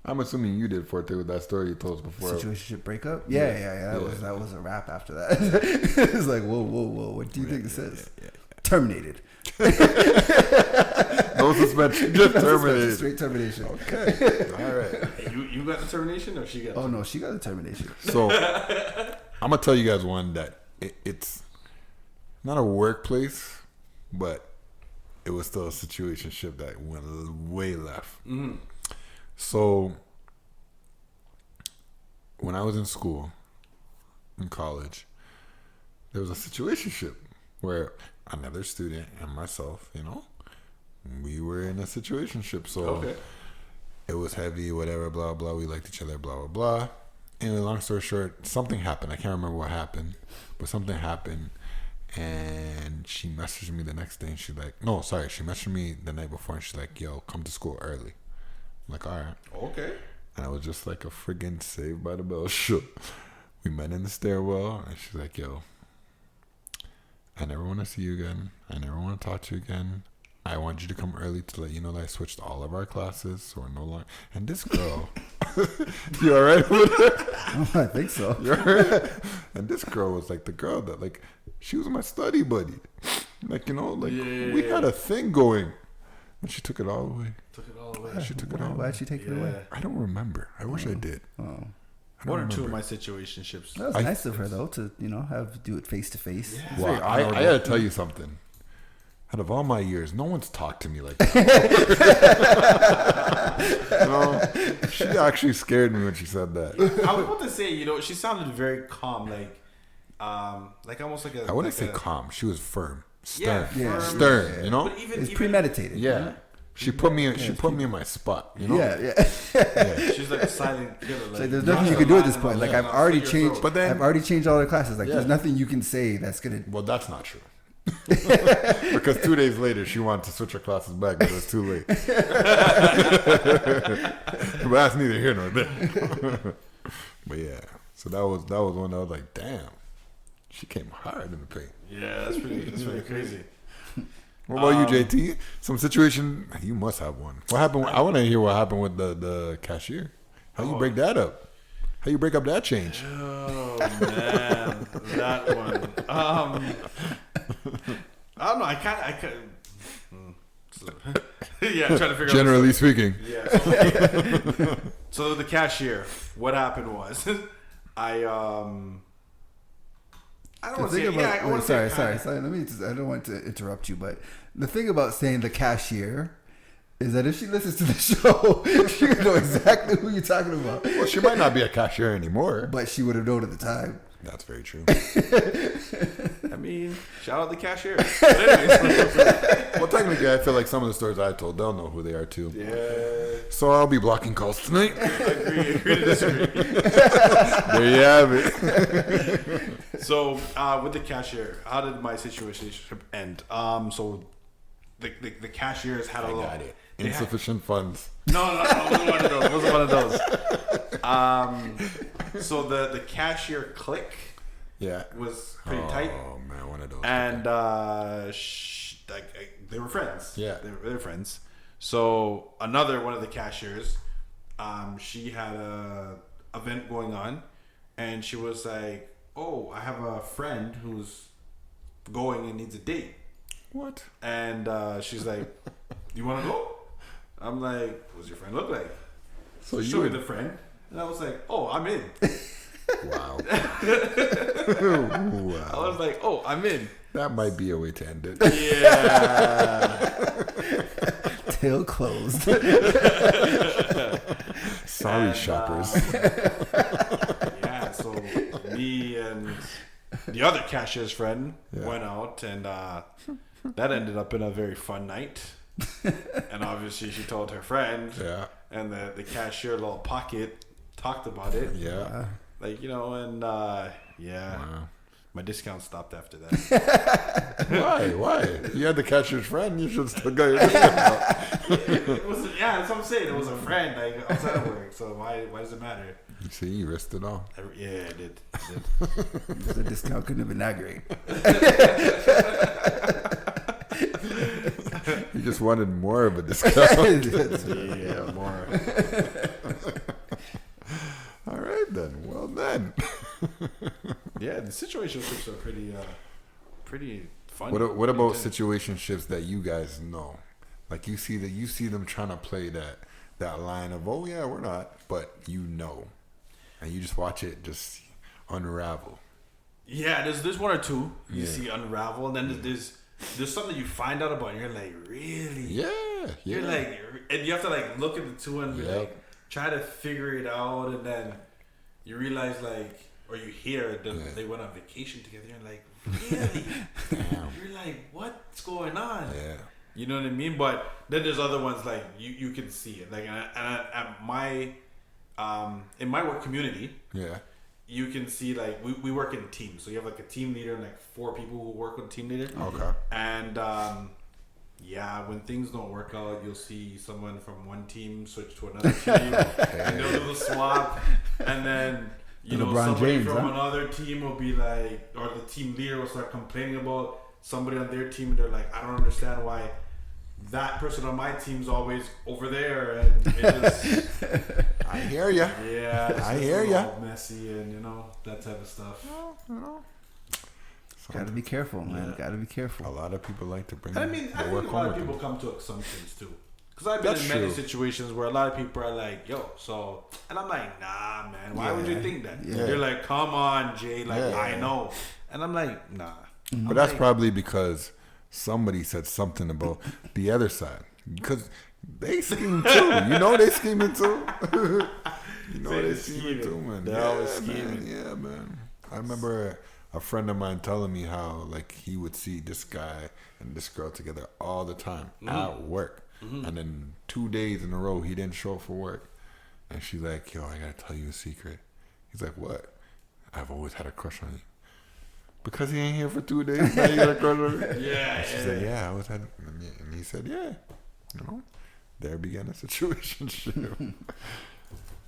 I'm assuming you did, Forte, with that story you told us before. Situationship breakup? Yeah. That was a wrap after that. It's like, whoa. What do you think this is? Yeah. Terminated. No suspension, just terminated. Straight termination. Okay. All right. Hey, you got the termination or she got Oh, no, she got the termination. So, I'm going to tell you guys one that it's not a workplace, but it was still a situationship that went way left. Mm-hmm. So, when I was in school, in college, there was a situationship where another student and myself, you know, we were in a situationship. So, It was heavy, whatever, blah, blah. We liked each other, blah, blah, blah. Anyway, long story short, something happened. I can't remember what happened, but something happened. And she messaged me the next day, and she's like, she messaged me the night before, and she's like, yo, come to school early. I'm like, all right. Okay. And I was just like a friggin' Saved by the Bell shook. We met in the stairwell, and she's like, yo, I never want to see you again. I never want to talk to you again. I want you to come early to let you know that I switched all of our classes, so we're no longer. And this girl, You all right over there? I think so. You all right? And this girl was like the girl that like she was my study buddy. Like, you know, like we had a thing going. And she took it all away. Took it all away. She took it all away. Why'd she take it away? I don't remember. I wish I did. Oh. I don't One or two of remember. my situationships. That was nice of her though to do it face to face. Well, I gotta tell you something. Out of all my years, no one's talked to me like that. She actually scared me when she said that. I was about to say, she sounded very calm, like almost like a. I wouldn't like say a, calm. She was firm, stern, firm. stern. You know, But even It's premeditated. yeah. She put me in my spot. You know, Yeah. she's like a silent killer. Like, there's nothing you can do at this point. Like I've already changed. But then- I've already changed all the classes. Like Yeah. there's nothing you can say that's gonna. well, that's not true. Because 2 days later, she wanted to switch her classes back, but it was too late. But that's neither here nor there. But yeah, so that was one I was like, damn, she came hard in the paint. Yeah, that's pretty crazy. What about you, JT? Some situation you must have one. What happened? I want to hear what happened with the cashier. How you break that up? How you break up that change? Oh man, that one. I don't know. I can't. Yeah, I'm trying to figure out. Generally speaking, Yeah. So the cashier, what happened was, I don't want to say. I want to say. Sorry. Let me. I don't want to interrupt you, but the thing about saying the cashier is that if she listens to the show, she would know exactly who you're talking about. well, she might not be a cashier anymore. But she would have known at the time. That's very true. I mean, shout out the cashier. But anyways, Well, technically, I feel like some of the stories I told, they'll know who they are too. yeah, So I'll be blocking calls tonight. agree to disagree. There you have it. So with the cashier, how did my situationship end? So the cashiers had a little. Got it. they had- Insufficient funds. No, it wasn't one of those. It wasn't one of those. So the cashier clique Yeah. was pretty tight, Oh man, one of those. and they were friends. Yeah. they were friends. So another one of the cashiers, she had a event going on, and she was like, "Oh, I have a friend who's going and needs a date." What? And she's like, "You want to go?" I'm like, "What's your friend look like?" So you Show me would, the friend. And I was like, "Oh, I'm in." wow. I was like, "Oh, I'm in." That might be a way to end it. Yeah. Till closed. Sorry, shoppers. Yeah. So me and the other cashier's friend went out, and that ended up in a very fun night. And obviously, she told her friend. Yeah. And the cashier, little pocket, talked about it. Yeah. Like, and yeah. Wow. My discount stopped after that. Why? You had the cashier's friend. You should still get your discount. It was, yeah, that's what I'm saying. It was a friend, like, outside of work. So why does it matter? You see, you risked it all. Yeah, I did. The discount couldn't have been that great. You just wanted more of a discount. Yeah, more. All right then. Well then. Yeah, the situationships are pretty fun. What about situationships that you guys know? Like you see them trying to play that line of, oh yeah, we're not, but and you just watch it just unravel. Yeah, there's one or two you see unravel, and then there's something you find out about, and you're like, really? Yeah. You're like, and you have to like look at the two and be like, try to figure it out, and then you realize or you hear that they went on vacation together. You're like, really? Damn. You're like, what's going on? Yeah. You know what I mean? But then there's other ones like you can see it. Like, and at my in my work community, Yeah. you can see like we work in teams. So you have like a team leader and like 4 people who work with a team leader. Okay. And when things don't work out, you'll see someone from one team switch to another team, and they'll do the swap, and then LeBron somebody James, from another team will be like, or the team leader will start complaining about somebody on their team, and they're like, I don't understand why that person on my team's always over there, and it just, I hear ya. yeah, it's I just hear a ya. little messy, and that type of stuff. Gotta be careful, man. Gotta be careful. A lot of people like to bring. And I mean, I the think work a home lot of with people them. come to assumptions too. Because I've been That's in many true. situations where a lot of people are like, "Yo," so, and I'm like, "Nah, man. Why would you think that?" Yeah. They're like, "Come on, Jay. Like, Yeah. I know," and I'm like, "Nah." But that's probably because somebody said something about the other side. Because they scheme too. They scheming too. They scheming too, man. They're always scheming. Yeah, man. I remember a friend of mine telling me how like he would see this guy and this girl together all the time at work. And then 2 days in a row he didn't show up for work. And she's like, "Yo, I gotta tell you a secret." He's like, "What?" "I've always had a crush on you." "Because he ain't here for 2 days, now you got a crush on me?" Yeah. She said, "Yeah, I always had," and he said, "Yeah." There began a situationship.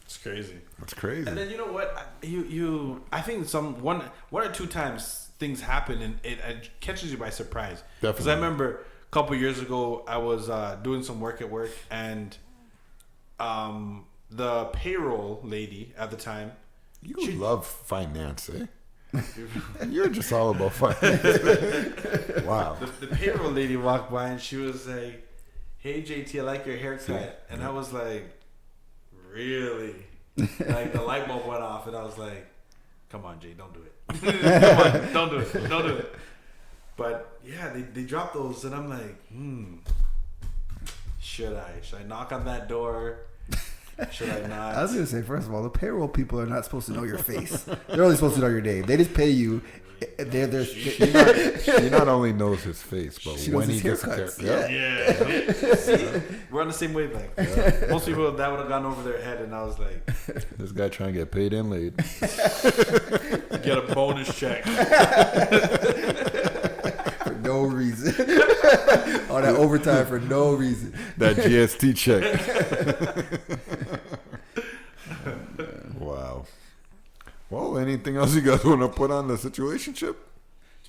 It's crazy. That's crazy. And then you know what? I think one or two times things happen and it catches you by surprise. Because I Definitely. remember a couple years ago I was doing some work at work, and the payroll lady at the time. You love finance, eh? You're just all about finance. Wow. The payroll lady walked by and she was like, "Hey JT, I like your haircut." And I was like, "Really?" Like the light bulb went off and I was like, "Come on, Jay, don't do it. Come on, don't do it. But yeah, they dropped those and I'm like, should I knock on that door? Should I not? I was gonna say, first of all, the payroll people are not supposed to know your face. They're only supposed to know your name. They just pay you. She not only knows his face, but She when knows he his gets a haircuts. haircut. Yeah. See, we're on the same wavelength. Most people that would have gone over their head, and I was like, This guy trying to get paid and laid. get a bonus check. For no reason. All that overtime for no reason. That GST check. Wow. Well, anything else you guys want to put on the situationship?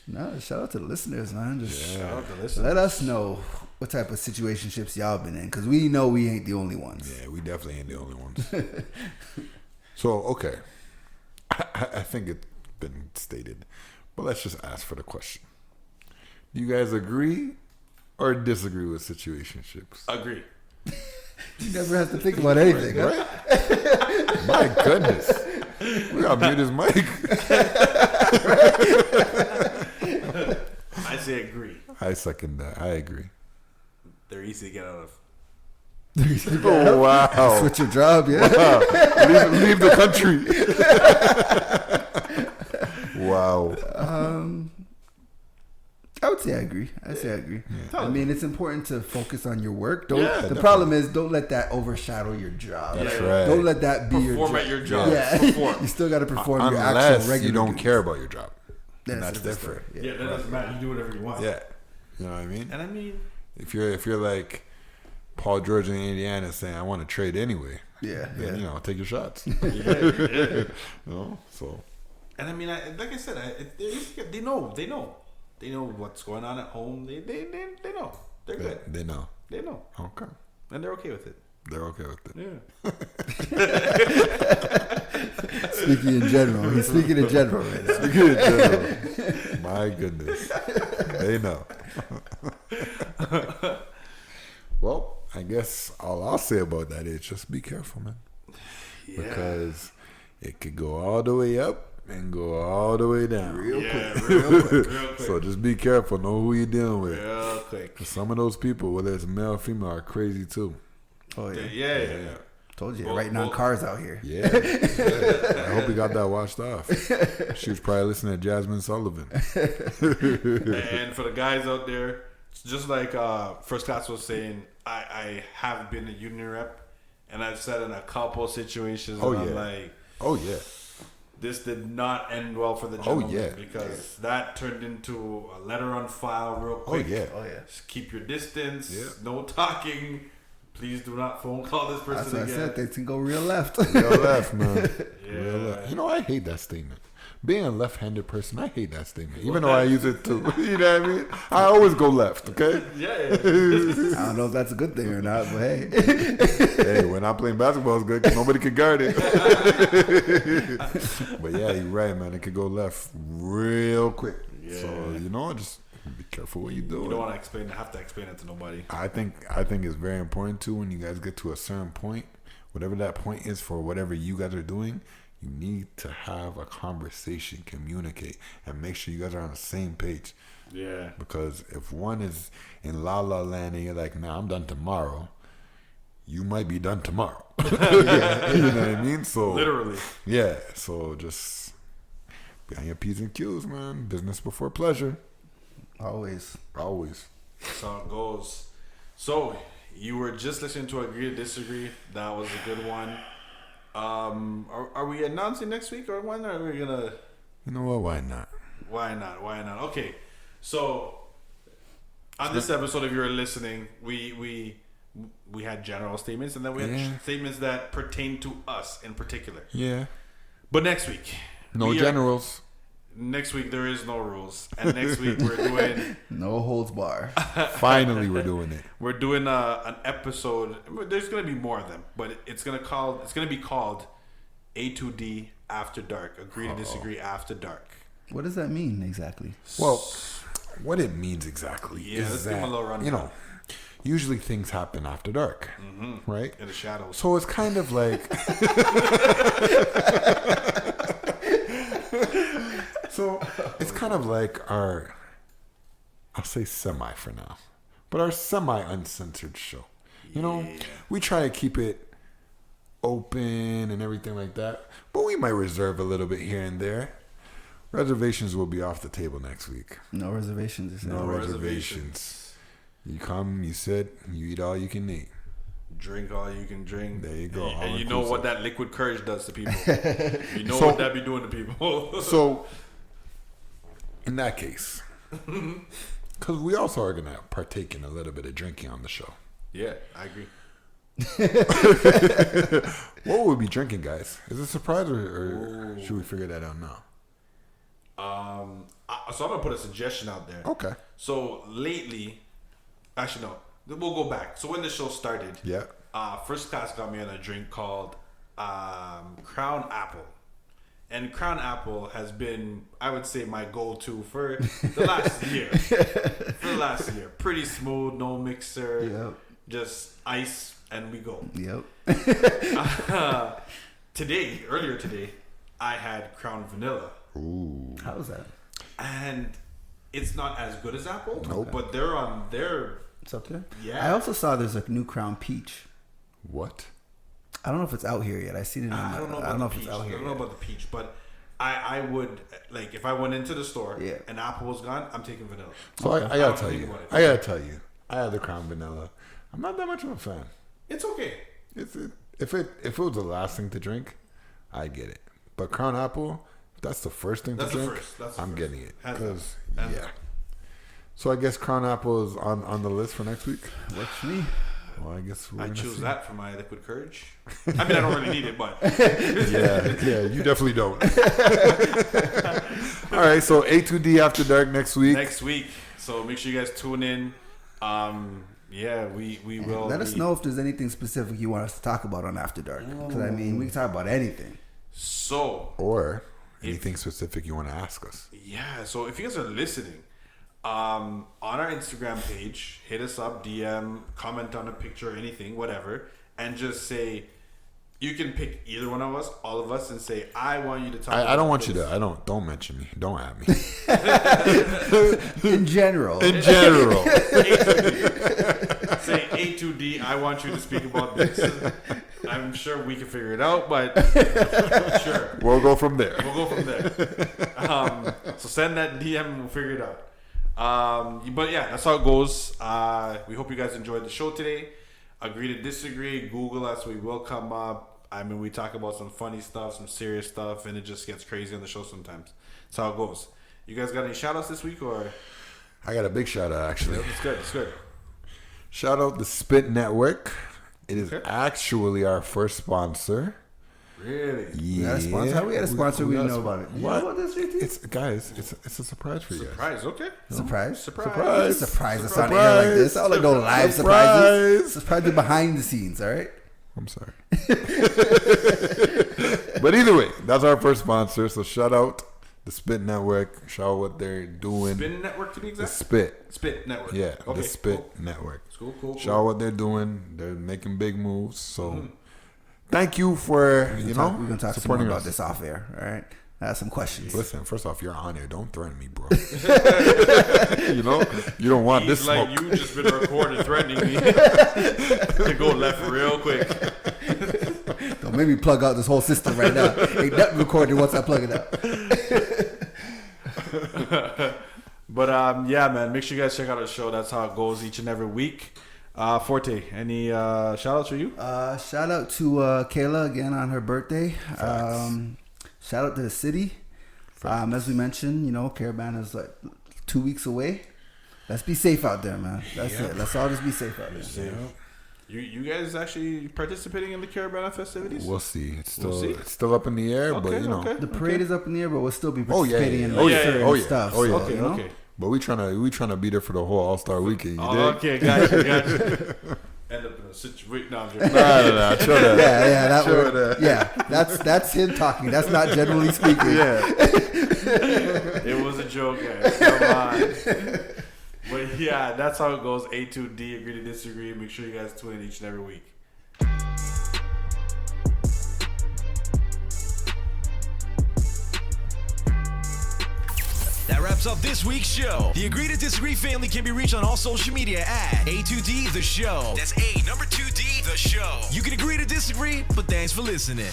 No, shout out to the listeners, man. Just Shout out to listeners. let us know what type of situationships y'all been in, because we know we ain't the only ones. Yeah, we definitely ain't the only ones. So, okay. I think it's been stated, but let's just ask for the question. Do you guys agree or disagree with situationships? Agree. You never have to think about anything, huh? Right? My goodness. We gotta mute his mic. I say agree. I second that. I agree. They're easy to get out of. Oh, wow. Switch your job, yeah. Wow. Leave the country. Wow. I would say I agree. I mean, it's important to focus on your work. Don't. Yeah, the definitely. problem is, don't let that overshadow your job. That's Yeah. right. Don't let that be your Perform job. at your job. Yeah, Perform. you still got to perform your actual Unless regular you don't duties. care about your job. Then And it's that's a different different. story. Yeah, that doesn't matter. You do whatever you want. Yeah. You know what I mean? And I mean, If you're like Paul George in Indiana saying, "I want to trade anyway," Yeah, then, yeah. take your shots. yeah. So And I mean, like I said, they know what's going on at home. They know. They're good. they know. They know, Okay. and they're okay with it. They're okay with it. Yeah. Speaking in general, he's speaking in general right now. Good general. My goodness. They know. Well, I guess all I'll say about that is just be careful, man. Yeah. Because it could go all the way up and go all the way down. Real quick. So just be careful. Know who you're dealing with. Real quick. 'Cause some of those people, whether it's male or female, are crazy too. Oh yeah. Yeah. Told you, Well, writing on cars out here. Yeah. I hope he got that washed off. She was probably listening to Jasmine Sullivan. And for the guys out there, just like First Class was saying, I have been a union rep, and I've said in a couple situations, Oh, and I'm yeah. like, Oh, yeah. this did not end well for the Oh, gentleman yeah. because that turned into a letter on file real Oh, quick. yeah. Just keep your distance. Yeah. No talking. Please do not phone call this person That's what I again. said. Things can go real left. Real left, man. Yeah. Real left. I hate that statement. Being a left-handed person, I hate that statement. Even though I use it too. You know what I mean? I always go left, okay? Yeah. I don't know if that's a good thing or not, but hey. Hey, when I'm playing basketball, it's good because nobody can guard it. But yeah, you're right, man. It could go left real quick. Yeah. So, just be careful what you do. You don't want to have to explain it to nobody. I think it's very important too when you guys get to a certain point, whatever that point is for whatever you guys are doing, you need to have a conversation, communicate, and make sure you guys are on the same page. Yeah. Because if one is in la la land and you're like, nah, I'm done tomorrow, you might be done tomorrow. Yeah, you know what I mean? So Literally. Yeah. So just be on your P's and Q's, man. Business before pleasure. Always. That's how it goes. So you were just listening to Agree to Disagree. That was a good one. Are we announcing next week or when are we gonna? You know what? Why not? Why not? Okay, so on this episode, if you were listening, we had general statements and then we had statements that pertain to us in particular. Yeah. But next week, No generals. Next week there is no rules, and next week we're doing No holds bar. Finally, we're doing it. We're doing an episode. There's gonna be more of them, but it's gonna be called A2D After Dark. Agree to Disagree After Dark. What does that mean exactly? Well, what it means exactly let's is give them a that, little rundown. usually things happen after dark, right? In the shadows. So it's kind of like... So it's kind of like our, I'll say semi for now, but our semi-uncensored show. We try to keep it open and everything like that, but we might reserve a little bit here and there. Reservations will be off the table next week. No reservations. No reservations. You come, you sit, you eat all you can eat. Drink all you can drink. There you go. And you know what that liquid courage does to people. You know So- what that be doing to people. So, in that case, because we also are going to partake in a little bit of drinking on the show. Yeah, I agree. What will we be drinking, guys? Is it a surprise or should we figure that out now? So I'm going to put a suggestion out there. Okay. So lately, actually no, we'll go back. So when the show started, Yeah. First Class got me on a drink called Crown Apple. And Crown Apple has been, I would say, my go-to for the last year. Pretty smooth, no mixer, Yep. just ice, and we go. Yep. Earlier today, I had Crown Vanilla. Ooh. How was that? And it's not as good as Apple, Nope. but they're on their... It's up there? Yeah. I also saw there's a new Crown Peach. What? I don't know if it's out here yet. I seen it. I don't know about the peach. I don't know yet. about the peach, but I would, like, if I went into the store Yeah. and Apple was gone, I'm taking vanilla. So I I gotta don't tell think you. about it. I had the Crown Vanilla. I'm not that much of a fan. It's okay. If it was the last thing to drink, I get it. But Crown Apple, if that's the first thing That's to the drink, first. That's the I'm first. getting it. Hands 'Cause, down. Hands yeah. down. So I guess Crown Apple is on the list for next week. Works for me. Well, I guess we're I gonna choose see. that for my liquid courage. I mean, I don't really need it, but Yeah, you definitely don't. All right, so A2D After Dark next week. next week. So make sure you guys tune in. Yeah, we will. Let us know if there's anything specific you want us to talk about on After Dark. Because, I mean, we can talk about anything. So, Or anything specific you want to ask us. yeah, so if you guys are listening, on our Instagram page, hit us up, DM, comment on a picture, anything, whatever, and just say, you can pick either one of us, all of us, and say, I want you to talk about I don't want you this. to. Don't mention me. Don't at me. In general. In general. Say A2D, I want you to speak about this. I'm sure we can figure it out, but sure. We'll go from there. We'll go from there. So send that DM and we'll figure it out. But yeah, that's how it goes. We hope you guys enjoyed the show today. Agree to disagree. Google us. We will come up. I mean, we talk about some funny stuff, some serious stuff, and it just gets crazy on the show sometimes. That's how it goes. You guys got any shout outs this week? Or I got a big shout out, actually. it's good. It's good. Shout out the Spit Network. It is Okay. actually our first sponsor. Really? We had a sponsor. How we had a sponsor? We didn't know about it. You What? know about this, JT? It's a surprise for you guys. Surprise, okay. Surprise. Surprise. Surprise us on air like this. I don't like no live surprises. Surprise behind the scenes, all right? I'm sorry. But either way, that's our first sponsor. So shout out the Spit Network. Shout out what they're doing. Spin Network to be The exact? Spit. Spit Network. Yeah, Okay, the Spit cool. Network. Cool. Shout out what they're doing. They're making big moves. So thank you for, We're going to talk some more supporting about us. this off air, all right? I have some questions. Listen, first off, you're on here. Don't threaten me, bro. You don't want He's this like, smoke. you just been recording threatening me to go left real quick. Don't make me plug out this whole system right now. Ain't nothing recorded once I plug it out. But yeah, man, make sure you guys check out our show. That's how it goes each and every week. Forte, any shout outs for you? Shout out to Kayla again on her birthday. Shout out to the city. As we mentioned, Caravan is like 2 weeks away. Let's be safe out there, man. That's it. Let's all just be safe out there. You guys actually participating in the Caravana festivities? We'll see. It's still We'll see. it's still up in the air, but Okay. The parade is up in the air, but we'll still be Oh, yeah, participating yeah, in yeah. like Oh, yeah. certain Oh, yeah. stuff. Oh, yeah. So, Okay. but we trying to be there for the whole All-Star weekend. You dig? Okay, gotcha. End up in a situation. No, I'm joking. Nah. Chill that. Yeah, that Sure word. that. Yeah, that's him talking. That's not generally speaking. It was a joke, guys. Come on. But yeah, that's how it goes. A2D, agree to disagree. Make sure you guys tune in each and every week. That wraps up this week's show. The Agree to Disagree family can be reached on all social media at A2D The Show. That's A, number 2D, The Show. You can agree to disagree, but thanks for listening.